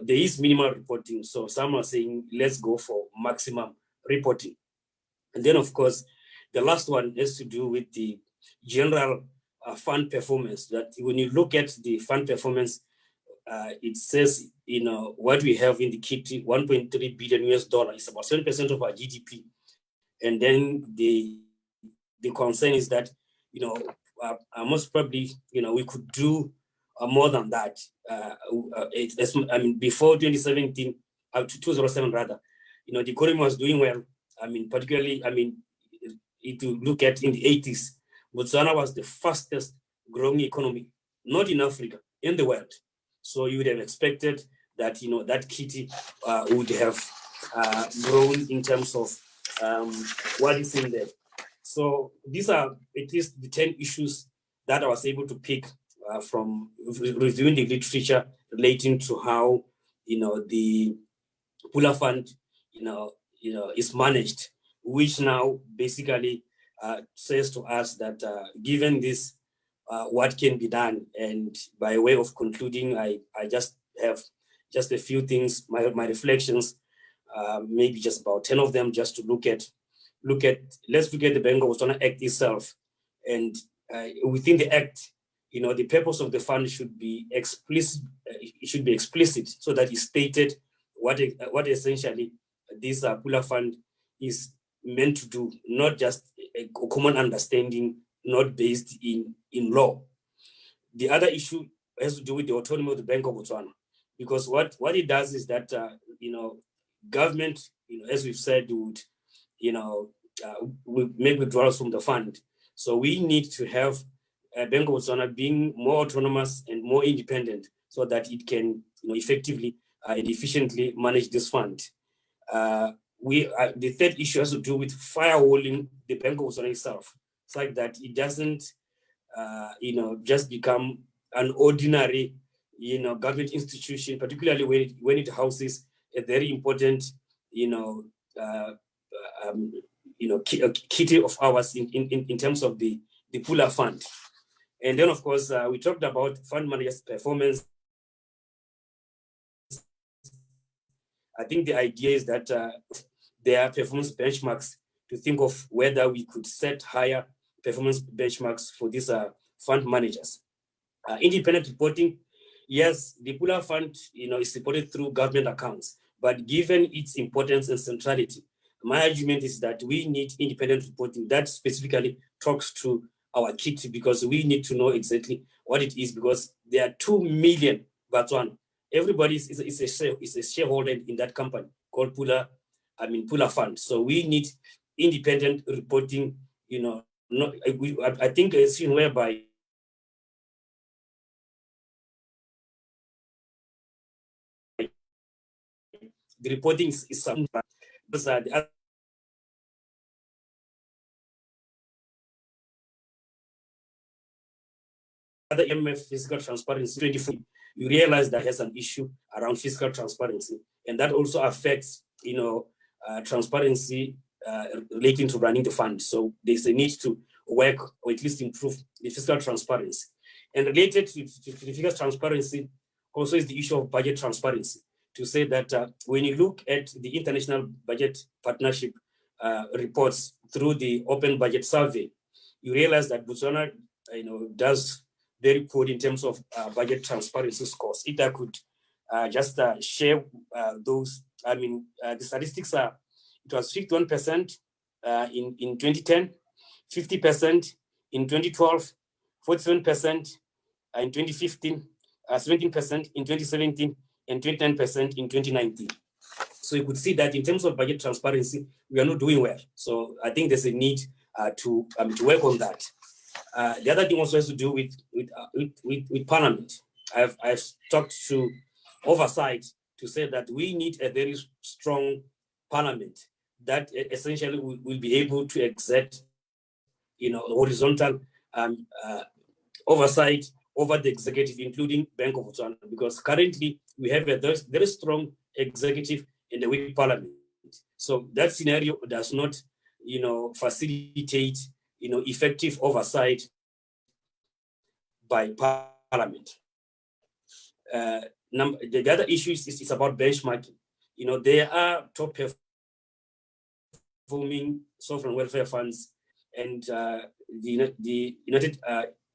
is minimal reporting. So some are saying, let's go for maximum reporting. And then, of course, the last one has to do with the general fund performance. That when you look at the fund performance, it says, what we have in the kitty, $1.3 billion is about 7% of our GDP. And then the concern is that, most probably, we could do more than that. Before 2017, up to 2007 rather, the economy was doing well. Particularly, if you look at in the 80s, Botswana was the fastest growing economy, not in Africa, in the world. So you would have expected that, that kitty would have grown in terms of what is in there. So these are at least the 10 issues that I was able to pick from reviewing the literature relating to how, the Pula fund, is managed, which now basically says to us that given this, what can be done. And by way of concluding, I just have just a few things, my reflections, maybe just about 10 of them, just to let's look at the Bank of Botswana Act itself. And within the Act, the purpose of the fund should be explicit. It should be explicit, so that it's stated what essentially this Pula fund is meant to do, not just a common understanding, not based in law. The other issue has to do with the autonomy of the Bank of Botswana, because what it does is that government, as we've said, would make withdrawals from the fund. So we need to have Bank of Botswana being more autonomous and more independent, so that it can effectively and efficiently manage this fund. The third issue has to do with firewalling the Bank of Botswana itself, such that it doesn't, just become an ordinary, government institution, particularly when it houses a very important, kitty of ours in terms of the Pula fund. And then, of course, we talked about fund managers' performance. I think the idea is that there are performance benchmarks to think of whether we could set higher performance benchmarks for these fund managers. Independent reporting, yes, the Pula fund, is reported through government accounts, but given its importance and centrality, my argument is that we need independent reporting that specifically talks to our kit, because we need to know exactly what it is, because there are 2 million Botswana. Everybody is a shareholder in that company called Pula Fund. So we need independent reporting, I think a scene whereby the reporting is something, but the other MF fiscal transparency 24, you realize that has an issue around fiscal transparency, and that also affects transparency relating to running the fund. So there's a need to work or at least improve the fiscal transparency. And related to the fiscal transparency also is the issue of budget transparency, to say that when you look at the International Budget Partnership reports through the Open Budget Survey, you realize that Botswana does very poor in terms of budget transparency scores. If I could just share those, the statistics are, it was 51% in 2010, 50% in 2012, 47% in 2015, 17% in 2017, and 29% in 2019. So you could see that in terms of budget transparency, we are not doing well. So I think there's a need to work on that. The other thing also has to do with Parliament. I've talked to oversight to say that we need a very strong Parliament that essentially will be able to exert, horizontal oversight over the executive, including Bank of Botswana, because currently we have a very strong executive in the weak Parliament. So that scenario does not, facilitate, effective oversight by Parliament. The other issue is about benchmarking. There are top performing sovereign welfare funds and the United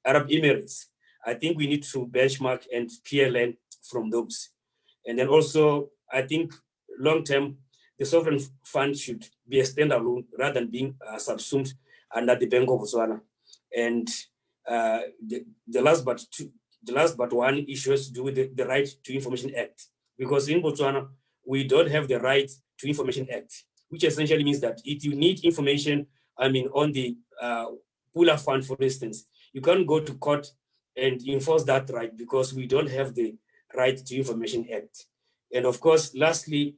Arab Emirates. I think we need to benchmark and PLN from those. And then also, I think long-term, the sovereign fund should be a standalone rather than being subsumed under the Bank of Botswana. And the last but one issue has to do with the Right to Information Act, because in Botswana we don't have the Right to Information Act, which essentially means that if you need information, on the Pula fund, for instance, you can't go to court and enforce that right because we don't have the Right to Information Act. And of course, lastly,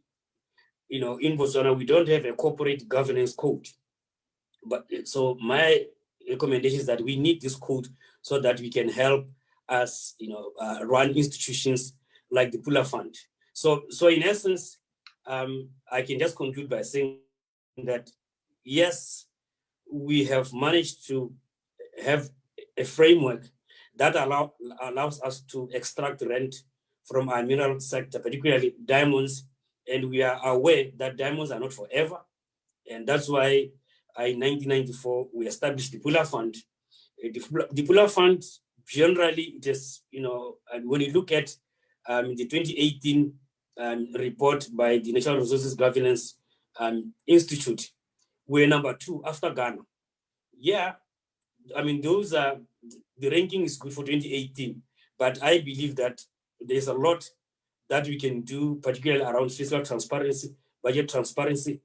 in Botswana we don't have a corporate governance code. But so my recommendation is that we need this code so that we can help us, run institutions like the Pula Fund. So in essence, I can just conclude by saying that yes, we have managed to have a framework that allows us to extract rent from our mineral sector, particularly diamonds, and we are aware that diamonds are not forever, and that's why in 1994 we established the Pula Fund. The Pula Fund generally, it is, and when you look at the 2018 report by the Natural Resources Governance Institute, we're number 2 after Ghana. Yeah, those are, the ranking is good for 2018, but I believe that there's a lot that we can do, particularly around fiscal transparency, budget transparency,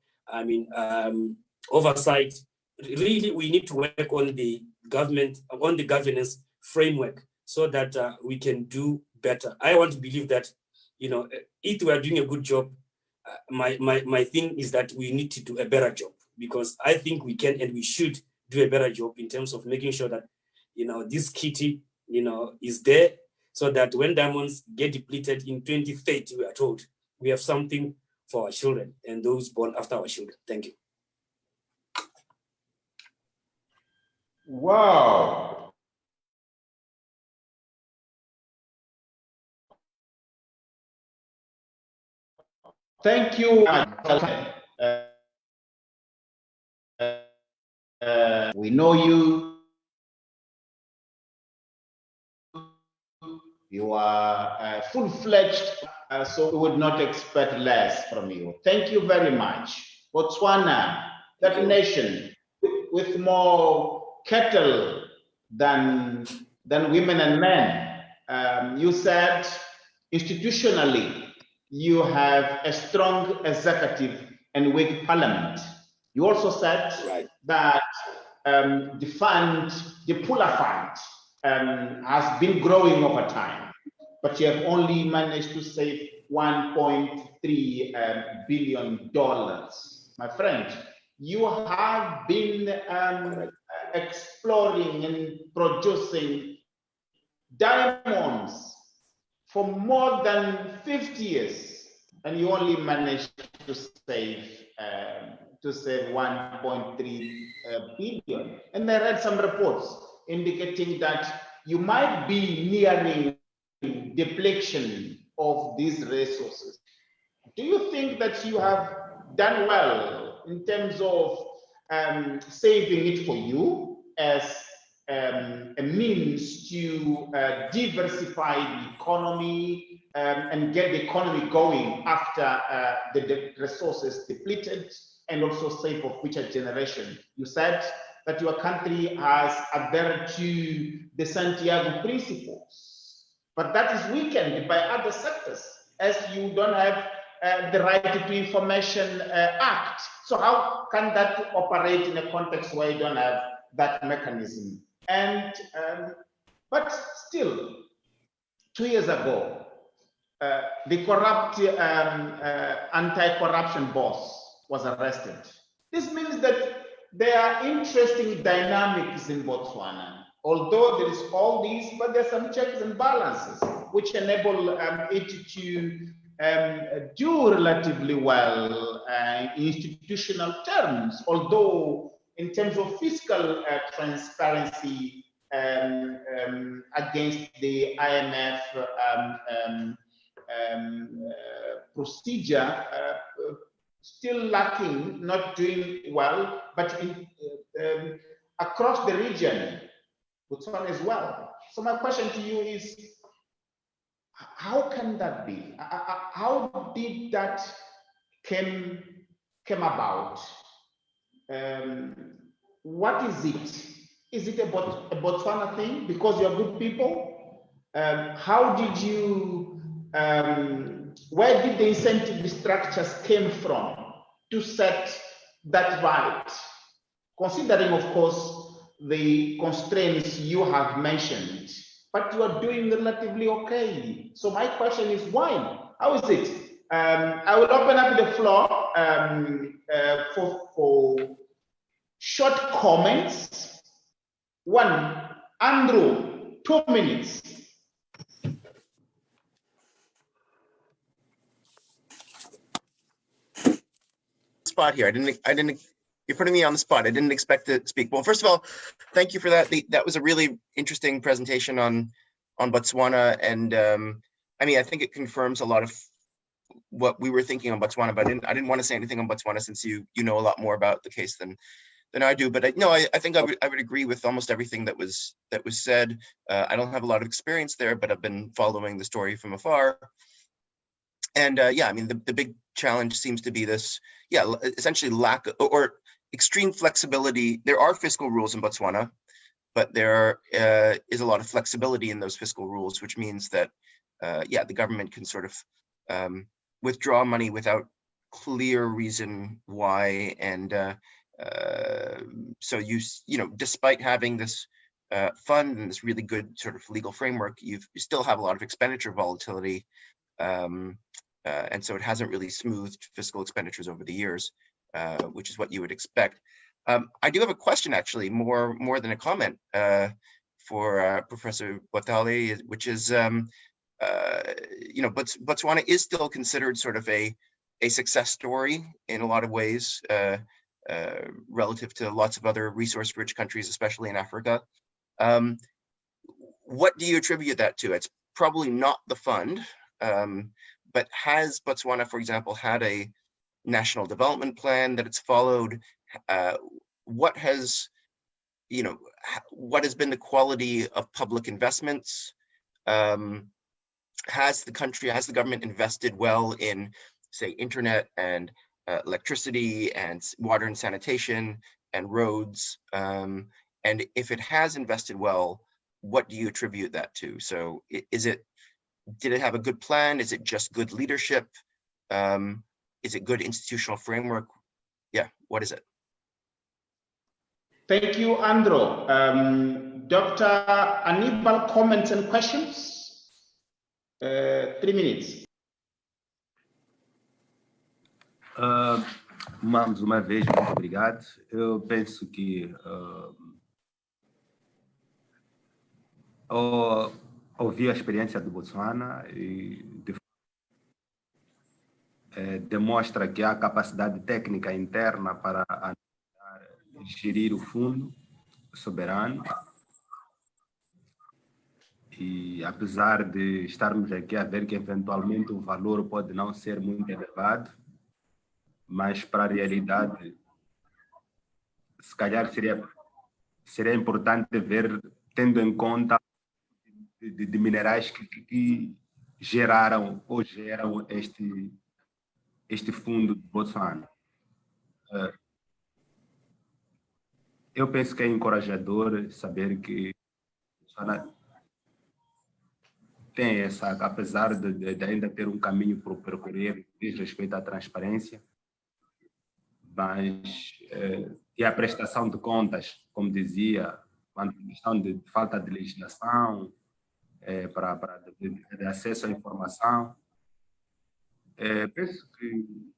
oversight. Really, we need to work on the governance framework so that we can do better. I want to believe that, if we are doing a good job, my thing is that we need to do a better job, because I think we can and we should do a better job in terms of making sure that, this kitty, is there, so that when diamonds get depleted in 2030, we are told we have something for our children and those born after our children. Thank you. Wow. Thank you. We know you. You are full-fledged, so we would not expect less from you. Thank you very much. Botswana, that nation with more cattle than women and men. You said institutionally you have a strong executive and weak parliament. You also said that the fund, the Pula fund, has been growing over time, but you have only managed to save $1.3 billion. My friend, you have been exploring and producing diamonds for more than 50 years, and you only managed to save 1.3 billion. And I read some reports indicating that you might be nearing depletion of these resources. Do you think that you have done well in terms of saving it for you as a means to diversify the economy and get the economy going after the resources depleted, and also save for future generation? You said that your country has adhered to the Santiago principles, but that is weakened by other sectors, as you don't have the Right to Information Act. So how can that operate in a context where you don't have that mechanism? And but still, 2 years ago, the corrupt anti-corruption boss was arrested. This means that there are interesting dynamics in Botswana. Although there is all these, but there's some checks and balances which enable it to do relatively well in institutional terms. Although in terms of fiscal transparency against the IMF procedure, still lacking, not doing well, but across the region, Botswana as well. So my question to you is, how can that be? How did that came about? What is it? Is it a Botswana thing because you're good people? How did you, where did the incentive structures came from to set that right? Considering, of course, the constraints you have mentioned, but you are doing relatively okay. So my question is why? How is it? I will open up the floor for short comments. One, Andrew, 2 minutes. Spot here. I didn't. You're putting me on the spot. I didn't expect to speak. Well, first of all, thank you for that. That was a really interesting presentation on Botswana, and I mean, I think it confirms a lot of what we were thinking on Botswana. But I didn't want to say anything on Botswana since you know a lot more about the case than I do. But I think I would agree with almost everything that was said. I don't have a lot of experience there, but I've been following the story from afar. And yeah, I mean, the big challenge seems to be this, essentially lack or extreme flexibility. There are fiscal rules in Botswana, but there is a lot of flexibility in those fiscal rules, which means that, the government can sort of withdraw money without clear reason why. And so despite having this fund and this really good sort of legal framework, you still have a lot of expenditure volatility. And so it hasn't really smoothed fiscal expenditures over the years, which is what you would expect. I do have a question, actually, more than a comment for Professor Botlhale, which is, Botswana is still considered sort of a success story in a lot of ways, relative to lots of other resource-rich countries, especially in Africa. What do you attribute that to? It's probably not the fund, but has Botswana, for example, had a national development plan that it's followed? What has been the quality of public investments? Has the government invested well in, say, internet and electricity and water and sanitation and roads? And if it has invested well, what do you attribute that to? So did it have a good plan? Is it just good leadership? Is it good institutional framework? Yeah, what is it? Thank you, Andrew. Dr. Anibal, comments and questions? 3 minutes. Mais uma vez, muito obrigado. Eu penso que ouvi a experiência do Botswana e demonstra que há capacidade técnica interna para gerir o Fundo Soberano. E apesar de estarmos aqui a ver que eventualmente o valor pode não ser muito elevado, mas para a realidade, se calhar seria importante ver, tendo em conta de minerais que geraram ou geram este fundo de Botswana. Eu penso que é encorajador saber que Botswana tem essa, apesar de ainda ter um caminho para percorrer diz respeito à transparência, mas e a prestação de contas, como dizia, quando a questão de falta de legislação, de acesso à informação, penso que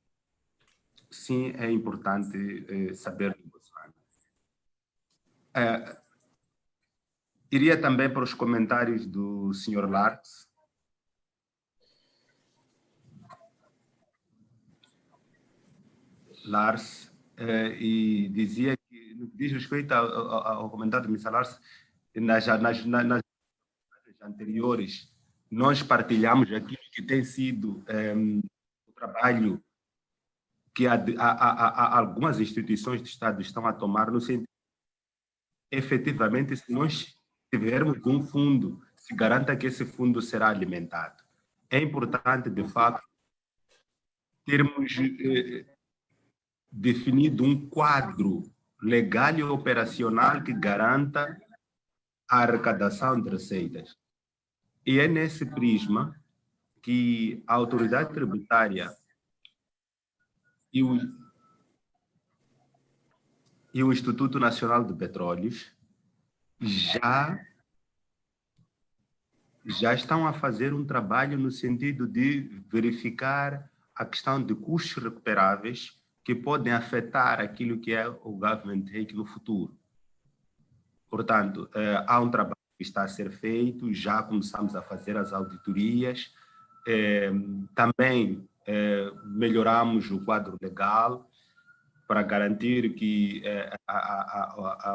sim, é importante saber do Botswana. Iria também para os comentários do Sr. Lars. E dizia que, no que diz respeito ao comentário do Mr. Lars, nas anteriores, nós partilhamos aquilo que tem sido o trabalho que algumas instituições de Estado estão a tomar no sentido, efetivamente, se nós tivermos um fundo, se garanta que esse fundo será alimentado. É importante, de facto, termos definido um quadro legal e operacional que garanta a arrecadação de receitas. E é nesse prisma que a autoridade tributária e o Instituto Nacional de Petróleos já estão a fazer um trabalho no sentido de verificar a questão de custos recuperáveis que podem afetar aquilo que é o government take no futuro. Portanto, há um trabalho que está a ser feito, já começamos a fazer as auditorias, também melhoramos o quadro legal para garantir que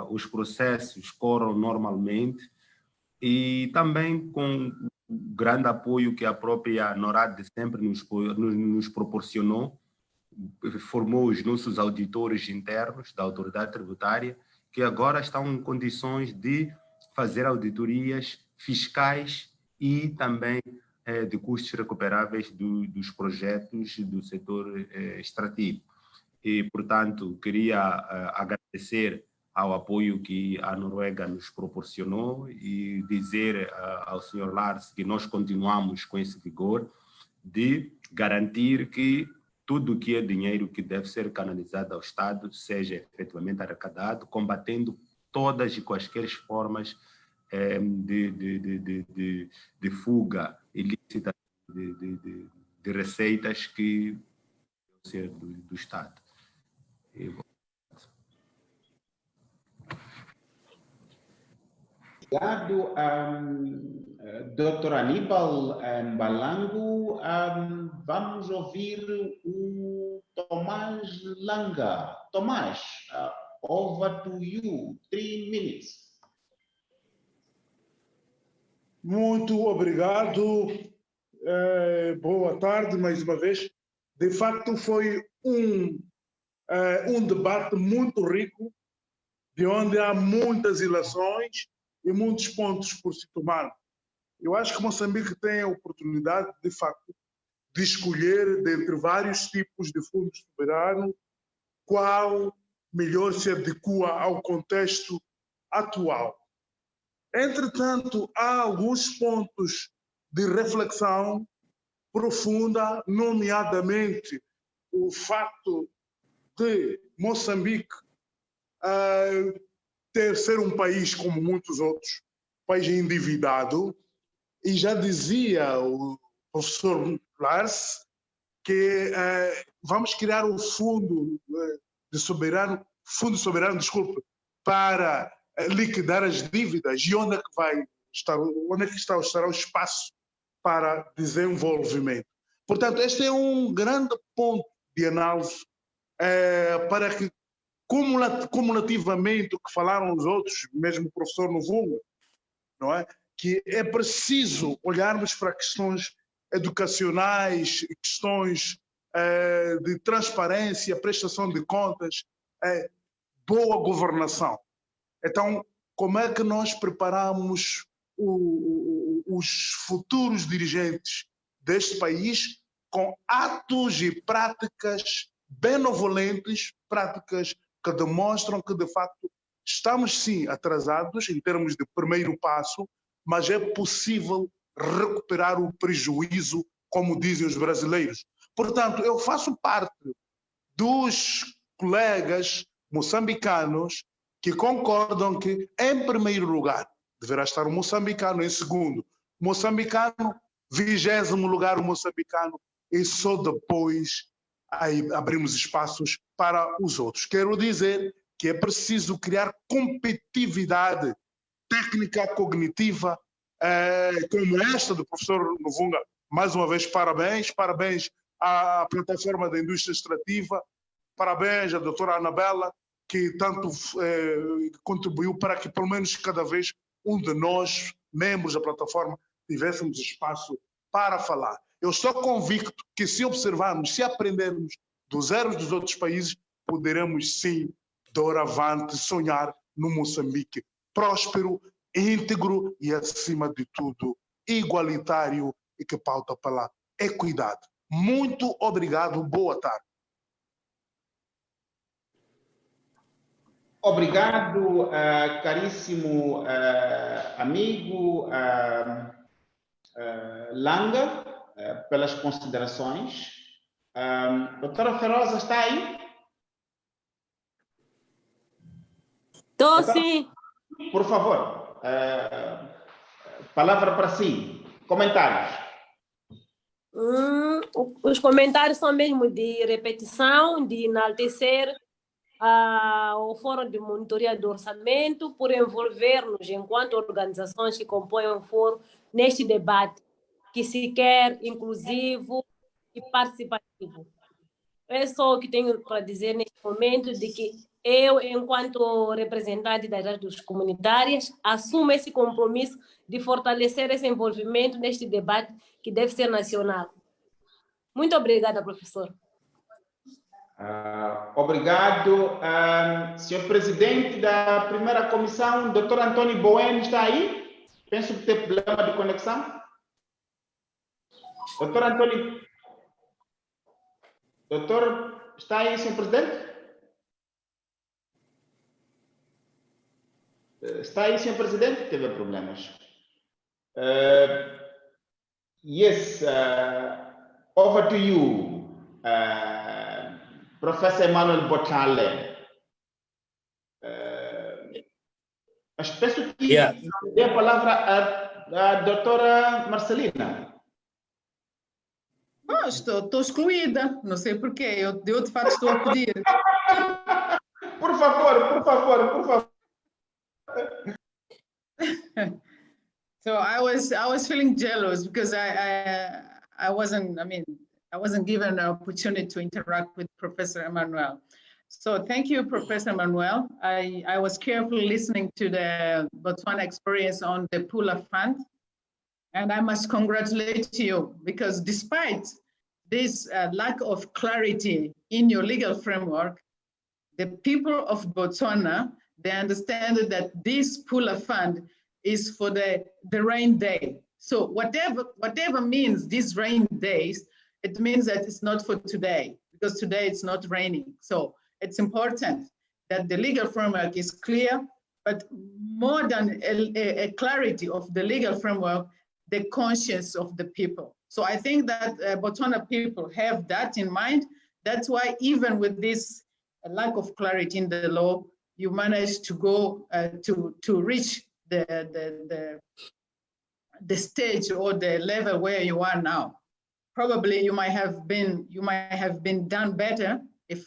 os processos corram normalmente e também com o grande apoio que a própria NORAD sempre nos proporcionou, formou os nossos auditores internos da autoridade tributária, que agora estão em condições de fazer auditorias fiscais e também de custos recuperáveis dos projetos do setor extrativo. E, portanto, queria agradecer ao apoio que a Noruega nos proporcionou e dizer ao Sr. Lars que nós continuamos com esse vigor de garantir que tudo o que é dinheiro que deve ser canalizado ao Estado seja efetivamente arrecadado, combatendo todas e quaisquer formas de fuga ilícita de de receitas que devem ser do Estado. Obrigado, Dr. Aníbal Balango. Vamos ouvir o Tomás Langa. Tomás, over to you, 3 minutes. Muito obrigado. Boa tarde, mais uma vez. De facto, foi um debate muito rico, de onde há muitas ilações e muitos pontos por se tomar. Eu acho que Moçambique tem a oportunidade, de facto, de escolher, dentre vários tipos de fundo soberano, qual melhor se adequa ao contexto atual. Entretanto, há alguns pontos de reflexão profunda, nomeadamente o facto de Moçambique ser um país como muitos outros, país endividado, e já dizia o professor Lars que vamos criar um fundo soberano, para liquidar as dívidas. E onde é que vai estar, estará o espaço para desenvolvimento? Portanto, este é um grande ponto de análise para que, cumulativamente, o que falaram os outros, mesmo o professor Novunga, não é? Que é preciso olharmos para questões educacionais, questões de transparência, prestação de contas, boa governação. Então, como é que nós preparamos os futuros dirigentes deste país com atos e práticas benevolentes, práticas que demonstram que, de facto, estamos, sim, atrasados em termos de primeiro passo, mas é possível recuperar o prejuízo, como dizem os brasileiros. Portanto, eu faço parte dos colegas moçambicanos que concordam que, em primeiro lugar, deverá estar o moçambicano, em segundo, moçambicano, 20º lugar o moçambicano, e só depois aí abrimos espaços para os outros. Quero dizer que é preciso criar competitividade técnica, cognitiva, como esta do professor Novunga. Mais uma vez, parabéns à plataforma da indústria extrativa, parabéns à doutora Anabela, que tanto contribuiu para que, pelo menos, cada vez um de nós, membros da plataforma, tivéssemos espaço para falar. Eu estou convicto que, se observarmos, se aprendermos dos erros dos outros países, poderemos, sim, doravante, sonhar no Moçambique próspero, íntegro e, acima de tudo, igualitário e que pauta pela equidade. Muito obrigado, boa tarde. Obrigado, caríssimo amigo Langa, pelas considerações. Doutora Feroza, está aí? Estou, sim. Por favor, palavra para si. Comentários. Os comentários são mesmo de repetição, de enaltecer o Fórum de Monitoria do Orçamento por envolver-nos, enquanto organizações que compõem o Fórum, neste debate, que se quer inclusivo e participativo. É só o que tenho para dizer neste momento, de que eu, enquanto representante das rádios comunitárias, assumo esse compromisso de fortalecer esse envolvimento neste debate que deve ser nacional. Muito obrigada, professor. Obrigado. Senhor Presidente da primeira comissão, Dr. António Boene, está aí? Penso que tem problema de conexão. Dr. António, doutor, está aí, senhor Presidente? Está aí, senhor Presidente? Teve problemas. Yes, over to you, Professor Emmanuel Botlhale. Mas peço que dê a palavra à doutora Marcelina. Oh, estou excluída, não sei porquê, eu de fato estou a pedir. Por favor. So I was feeling jealous because I wasn't given an opportunity to interact with Professor Emmanuel. So thank you, Professor Emmanuel. I was carefully listening to the Botswana experience on the Pula Fund. And I must congratulate you because despite this lack of clarity in your legal framework, the people of Botswana, they understand that this Pula Fund is for the rain day. So whatever means these rain days, it means that it's not for today because today it's not raining. So it's important that the legal framework is clear, but more than a clarity of the legal framework, the conscience of the people. So I think that Botswana people have that in mind. That's why even with this lack of clarity in the law, you managed to go to reach the stage or the level where you are now. Probably you might have been done better if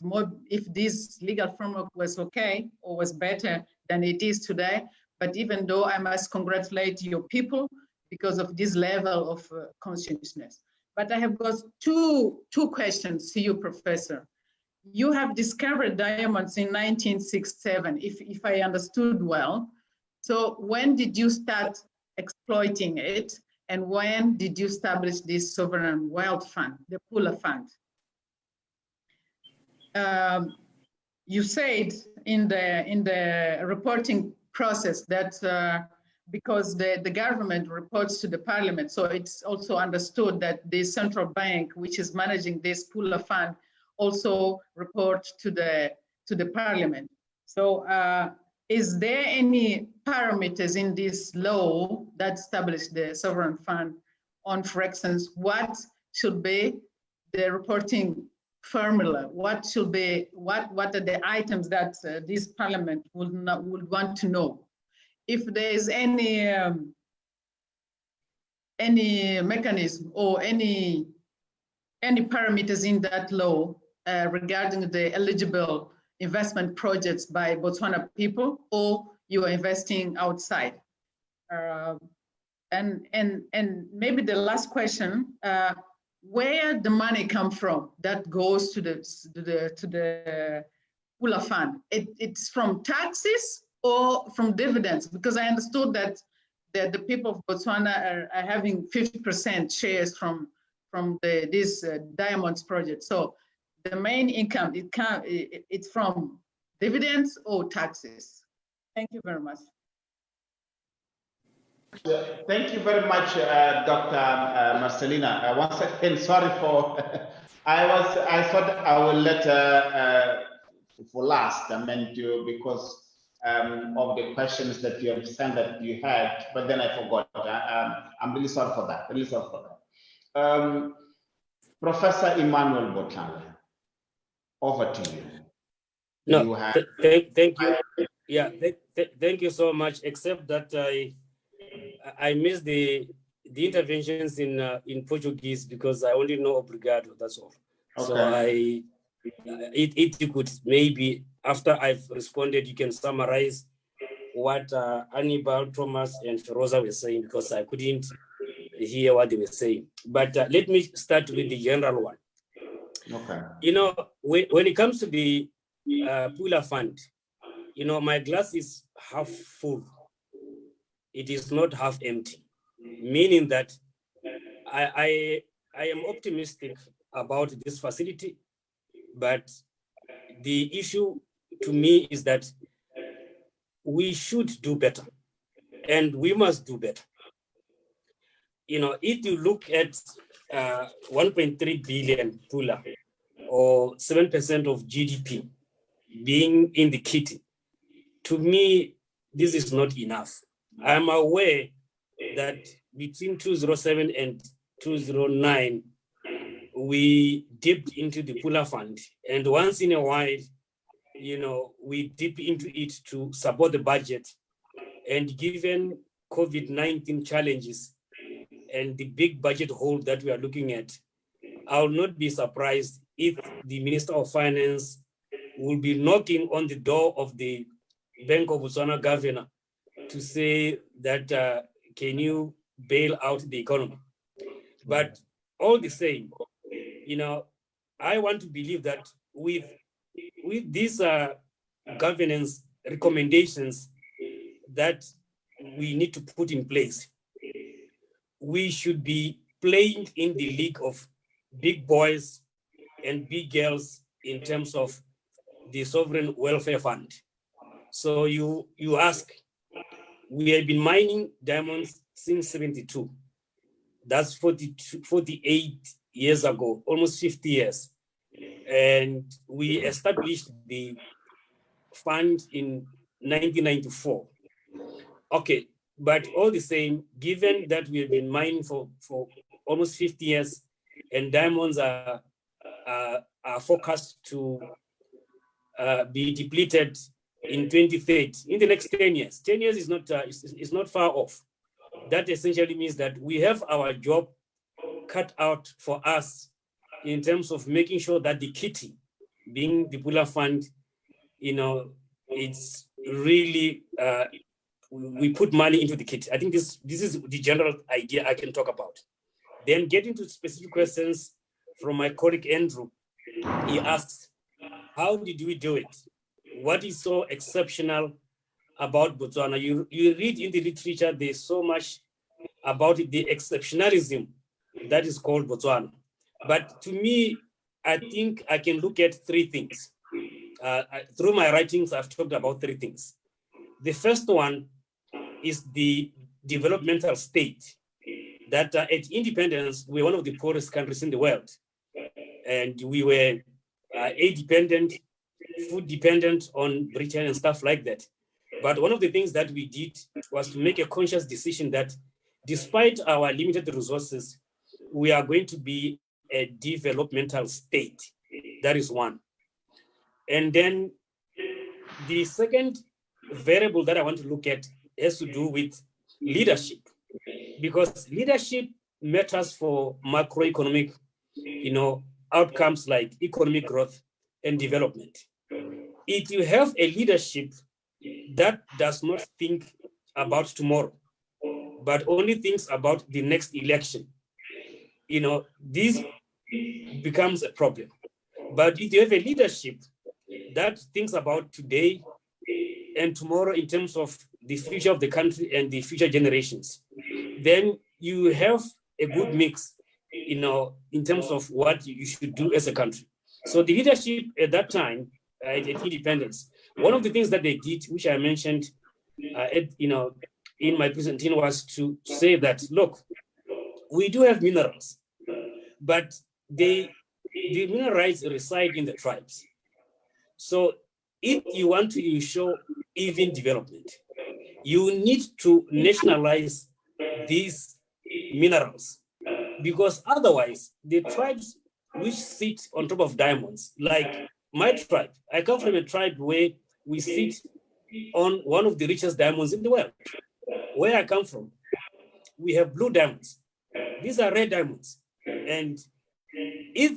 this legal framework was okay or was better than it is today. But even though I must congratulate your people because of this level of consciousness. But I have got two questions to you, Professor. You have discovered diamonds in 1967, if I understood well. So when did you start exploiting it? And when did you establish this sovereign wealth fund, the Pula Fund? You said in the reporting process that because the government reports to the parliament, so it's also understood that the central bank, which is managing this Pula Fund, also reports to the parliament. So is there any parameters in this law that establish the sovereign fund on, for instance, what should be the reporting formula? What should be, what are the items that this parliament would want to know? If there is any mechanism or any parameters in that law regarding the eligible investment projects by Botswana people, or you are investing outside. And maybe the last question, where the money come from that goes to the Pula Fund? It's from taxes or from dividends? Because I understood that the people of Botswana are having 50% shares from this diamonds project. So the main income, it's from dividends or taxes. Thank you very much. Thank you very much, Dr. Marcelina. Once again, sorry for, I thought I will let for last, I meant to, because of the questions that you have sent that you had, but then I forgot. I'm really sorry for that, Professor Emmanuel Botlhale, over to you. No, thank you. Yeah, thank you so much, except that I missed the interventions in Portuguese because I only know obrigado, that's all. Okay. So if you could maybe, after I've responded, you can summarize what Anibal, Thomas, and Rosa were saying, because I couldn't hear what they were saying. But let me start with the general one. Okay. You know, when it comes to the Pula Fund, you know, my glass is half full. It is not half empty, meaning that I am optimistic about this facility, but the issue to me is that we should do better, and we must do better. You know, if you look at 1.3 billion Pula, or 7% of GDP being in the kitty, to me, this is not enough. I'm aware that between 2007 and 2009, we dipped into the Pula Fund, and once in a while, you know, we dip into it to support the budget. And given COVID-19 challenges and the big budget hole that we are looking at, I will not be surprised if the Minister of Finance will be knocking on the door of the Bank of Botswana governor to say that, can you bail out the economy? But all the same, I want to believe that with these governance recommendations that we need to put in place, we should be playing in the league of big boys and big girls in terms of the Sovereign Welfare Fund. So you ask, we have been mining diamonds since 72. That's 48 years ago, almost 50 years. And we established the fund in 1994. Okay, but all the same, given that we have been mining for almost 50 years and diamonds are forecast to be depleted in 2030, in the next 10 years. 10 years is not far off. That essentially means that we have our job cut out for us in terms of making sure that the kitty, being the Pula Fund, it's really, we put money into the kitty. I think this is the general idea I can talk about. Then getting to specific questions from my colleague Andrew, he asks, how did we do it? What is so exceptional about Botswana? You read in the literature, there's so much about it, the exceptionalism that is called Botswana. But to me, I think I can look at three things. Through my writings, I've talked about three things. The first one is the developmental state, that at independence, we were one of the poorest countries in the world. And we were aid dependent, food dependent on Britain and stuff like that. But one of the things that we did was to make a conscious decision that despite our limited resources, we are going to be a developmental state. That is one. And then the second variable that I want to look at has to do with leadership, because leadership matters for macroeconomic, outcomes like economic growth and development. If you have a leadership that does not think about tomorrow, but only thinks about the next election, this becomes a problem. But if you have a leadership that thinks about today and tomorrow in terms of the future of the country and the future generations, then you have a good mix, in terms of what you should do as a country. So the leadership at that time, at independence, one of the things that they did, which I mentioned, in my presentation, was to say that, look, we do have minerals, but the mineral rights reside in the tribes. So if you want to ensure even development, you need to nationalize these minerals, because otherwise the tribes which sit on top of diamonds, like my tribe, I come from a tribe where we sit on one of the richest diamonds in the world. Where I come from, we have blue diamonds. These are red diamonds. And if,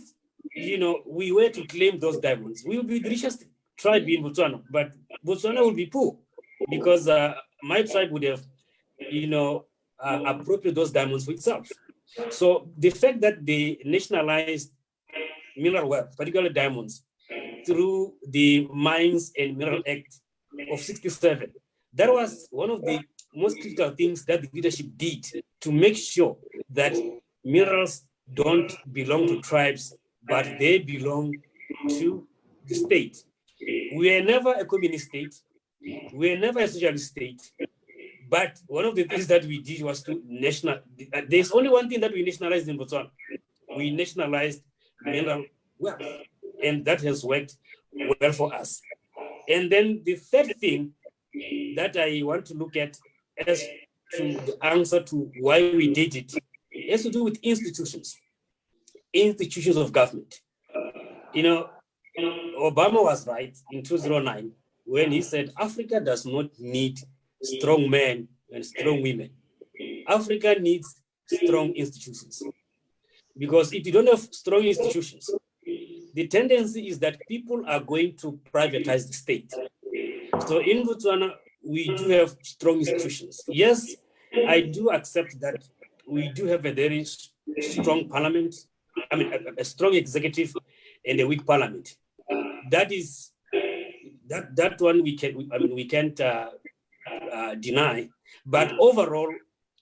we were to claim those diamonds, we will be the richest tribe in Botswana, but Botswana will be poor because my tribe would have, appropriated those diamonds for itself. So the fact that they nationalized mineral wealth, particularly diamonds, through the Mines and Mineral Act of 67, that was one of the most critical things that the leadership did to make sure that minerals don't belong to tribes, but they belong to the state. We are never a communist state. We are never a socialist state. But one of the things that we did was to there's only one thing that we nationalized in Botswana. We nationalized mineral wealth, and that has worked well for us. And then the third thing that I want to look at as to the answer to why we did it has to do with institutions of government. Obama was right in 2009 when he said Africa does not need strong men and strong women. Africa needs strong institutions. Because if you don't have strong institutions, the tendency is that people are going to privatize the state. So in Botswana, we do have strong institutions. Yes, I do accept that we do have a very strong parliament, I mean, a strong executive and a weak parliament. That is, that one we can't deny. But overall,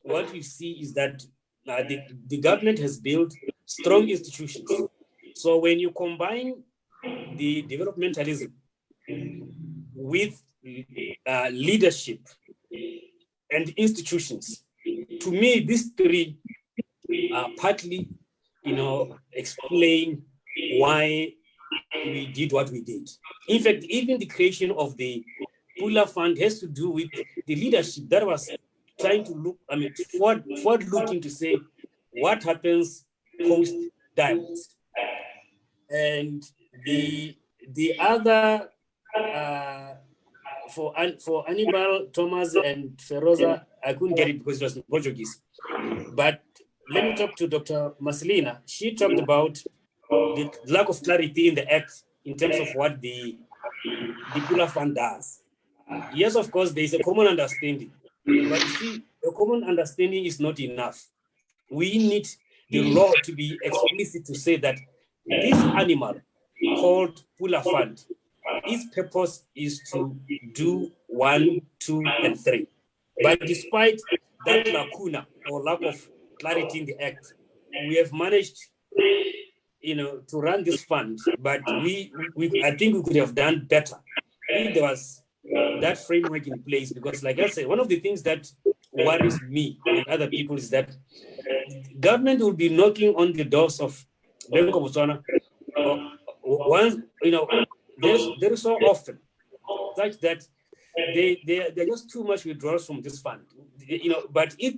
what we see is that the government has built strong institutions. So when you combine the developmentalism with leadership and institutions, to me, these three partly, explain why we did what we did. In fact, even the creation of the Pula Fund has to do with the leadership that was trying to look, forward looking to say what happens post diamonds. And the other for Annibal, Thomas, and Feroza, I couldn't get it because it was in Portuguese. But let me talk to Dr. Marcelina. She talked about the lack of clarity in the act in terms of what the Pula Fund does. Yes, of course, there is a common understanding. But you see, a common understanding is not enough. We need the law to be explicit to say that this animal called Pula Fund, its purpose is to do 1, 2, and 3. But despite that lacuna or lack of clarity in the act, we have managed, to run this fund. But I think we could have done better if there was that framework in place. Because, like I said, one of the things that worries me and other people is that government will be knocking on the doors of Bank of Botswana. There is so often such that there are just too much withdrawals from this fund. But if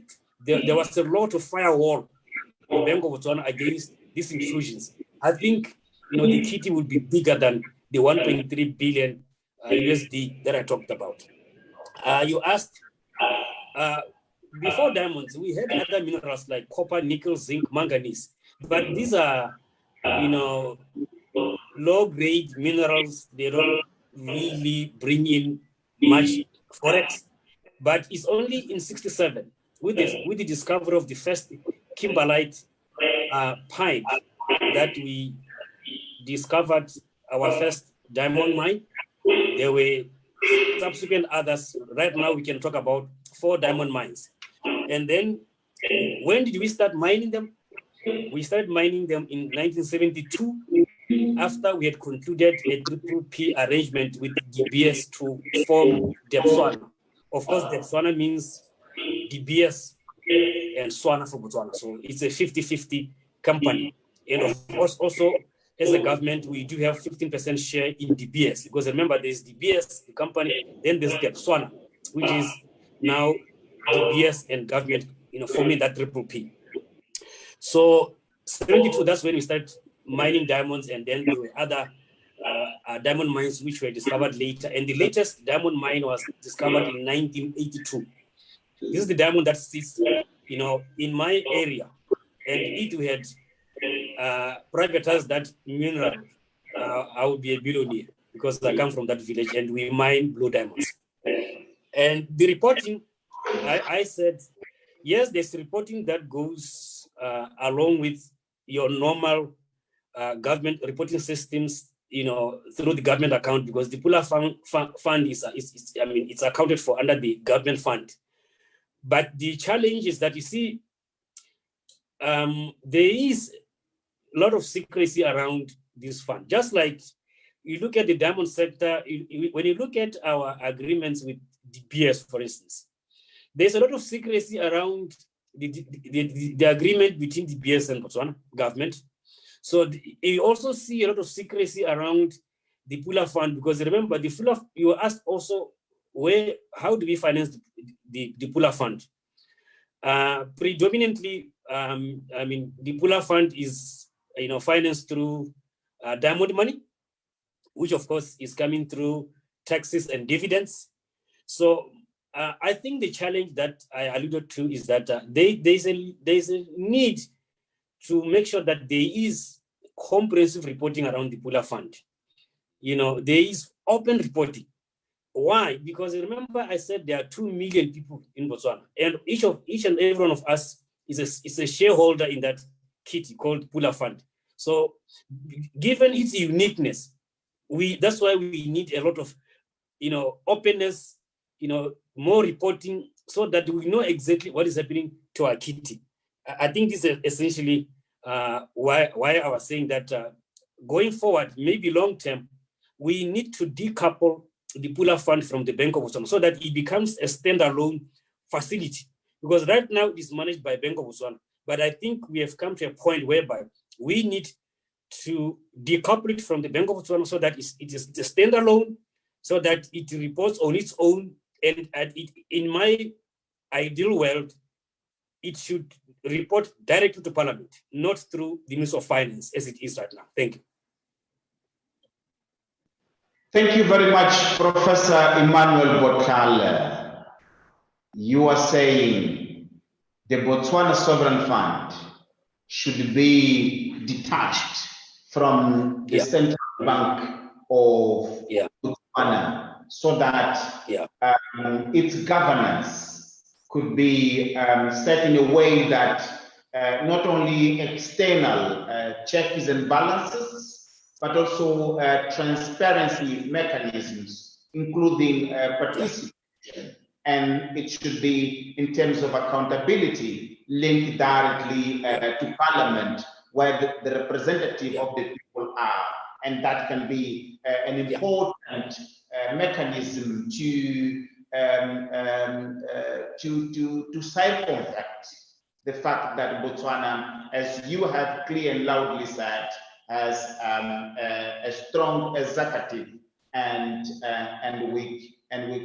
there was a law to firewall the Bank of Botswana against these intrusions, I think the kitty would be bigger than the 1.3 billion USD that I talked about. You asked before diamonds, we had other minerals like copper, nickel, zinc, manganese, but these are low-grade minerals. They don't really bring in much forex. But it's only in '67 with the discovery of the first kimberlite pipe that we discovered our first diamond mine. There were subsequent others. Right now, we can talk about 4 diamond mines. And then, when did we start mining them? We started mining them in 1972, after we had concluded a PPP arrangement with DBS to form Botswana. Of course, Botswana means DBS and Swana for Botswana. So it's a 50-50 company. And of course, also, as a government, we do have 15% share in DBS, because remember, there's DBS, the company, then there's Botswana, which is now DBS and government, forming that PPP. So 72, that's when we started mining diamonds, and then there were other diamond mines which were discovered later. And the latest diamond mine was discovered in 1982. This is the diamond that sits, in my area. And if we had privatized that mineral, I would be a billionaire, because I come from that village and we mine blue diamonds. And the reporting, I said, yes, there's reporting that goes along with your normal government reporting systems, through the government account, because the Pula fund is it's accounted for under the government fund. But the challenge is that, you see, there is a lot of secrecy around this fund. Just like you look at the diamond sector, when you look at our agreements with DBS, for instance, there's a lot of secrecy around the agreement between DBS and Botswana government. So you also see a lot of secrecy around the Pula fund, because remember, the Pula, you were asked also, how do we finance the Pula fund? Predominantly, the Pula fund is financed through diamond money, which of course is coming through taxes and dividends. So I think the challenge that I alluded to is that there's a need to make sure that there is comprehensive reporting around the Pula Fund. There is open reporting. Why? Because remember I said there are 2 million people in Botswana, and each and every one of us is a shareholder in that kitty called Pula Fund. So given its uniqueness, that's why we need a lot of openness, more reporting, so that we know exactly what is happening to our kitty. I think this is essentially why I was saying that going forward, maybe long term, we need to decouple the Pula Fund from the Bank of Botswana so that it becomes a standalone facility. Because right now it is managed by Bank of Botswana, but I think we have come to a point whereby we need to decouple it from the Bank of Botswana so that it is a standalone, so that it reports on its own. And in my ideal world, it should report directly to Parliament, not through the Ministry of Finance as it is right now. Thank you. Thank you very much, Professor Emmanuel Botlhale. You are saying the Botswana Sovereign Fund should be detached from the Central Bank of Botswana, so that its governance could be set in a way that not only external checks and balances, but also transparency mechanisms, including participation. And it should be, in terms of accountability, linked directly to Parliament, where the representative of the people are. And that can be an important mechanism to circumvent the fact that Botswana, as you have clearly and loudly said, has a strong executive and weak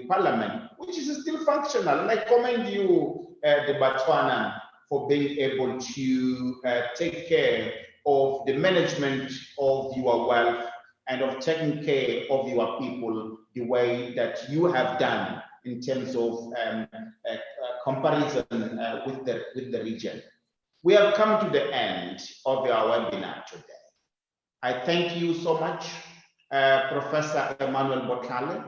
Parliament, which is still functional. And I commend you, the Botswana, for being able to take care of the management of your wealth and of taking care of your people the way that you have done in terms of comparison with the region. We have come to the end of our webinar today. I thank you so much, Professor Emmanuel Botlhale,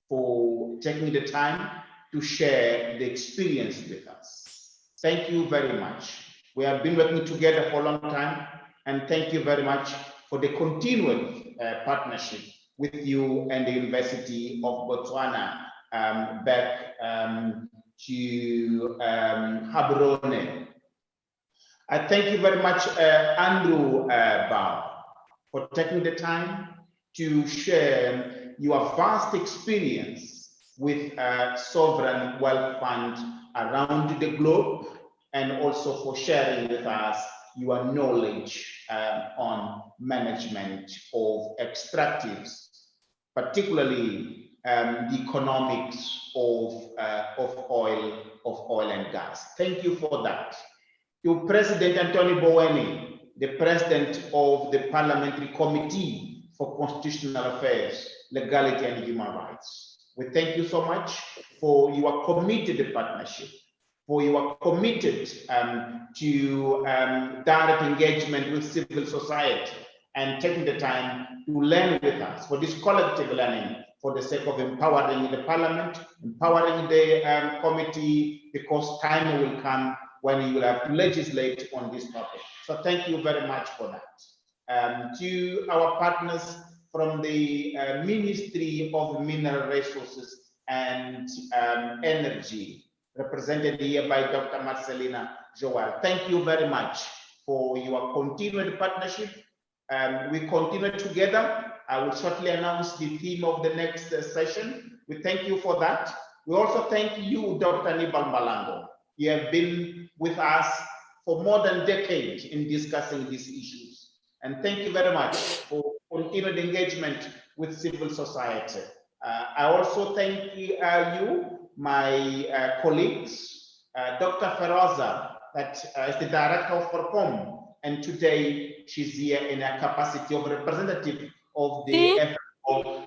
for taking the time to share the experience with us. Thank you very much. We have been working together for a long time, and thank you very much for the continued partnership with you and the University of Botswana back to Gaborone. I thank you very much, Andrew Bauer, for taking the time to share your vast experience with sovereign wealth funds around the globe, and also for sharing with us your knowledge on management of extractives, particularly the economics of oil and gas. Thank you for that. To President António Boene, the President of the Parliamentary Committee for Constitutional Affairs, Legality and Human Rights, we thank you so much for your committed partnership, for your committed to direct engagement with civil society and taking the time to learn with us, for this collective learning, for the sake of empowering the Parliament, empowering the committee, because time will come when you will have to legislate on this topic. So thank you very much for that. To our partners from the Ministry of Mineral Resources and Energy, represented here by Dr. Marcelina Joel, thank you very much for your continued partnership. We continue together. I will shortly announce the theme of the next session. We thank you for that. We also thank you, Dr. Nibal Malango. You have been with us for more than a decade in discussing these issues. And thank you very much for continued engagement with civil society. I also thank you, my colleagues, Dr. Feroza, that is the director of Forcom, and today she's here in a capacity of representative of the FO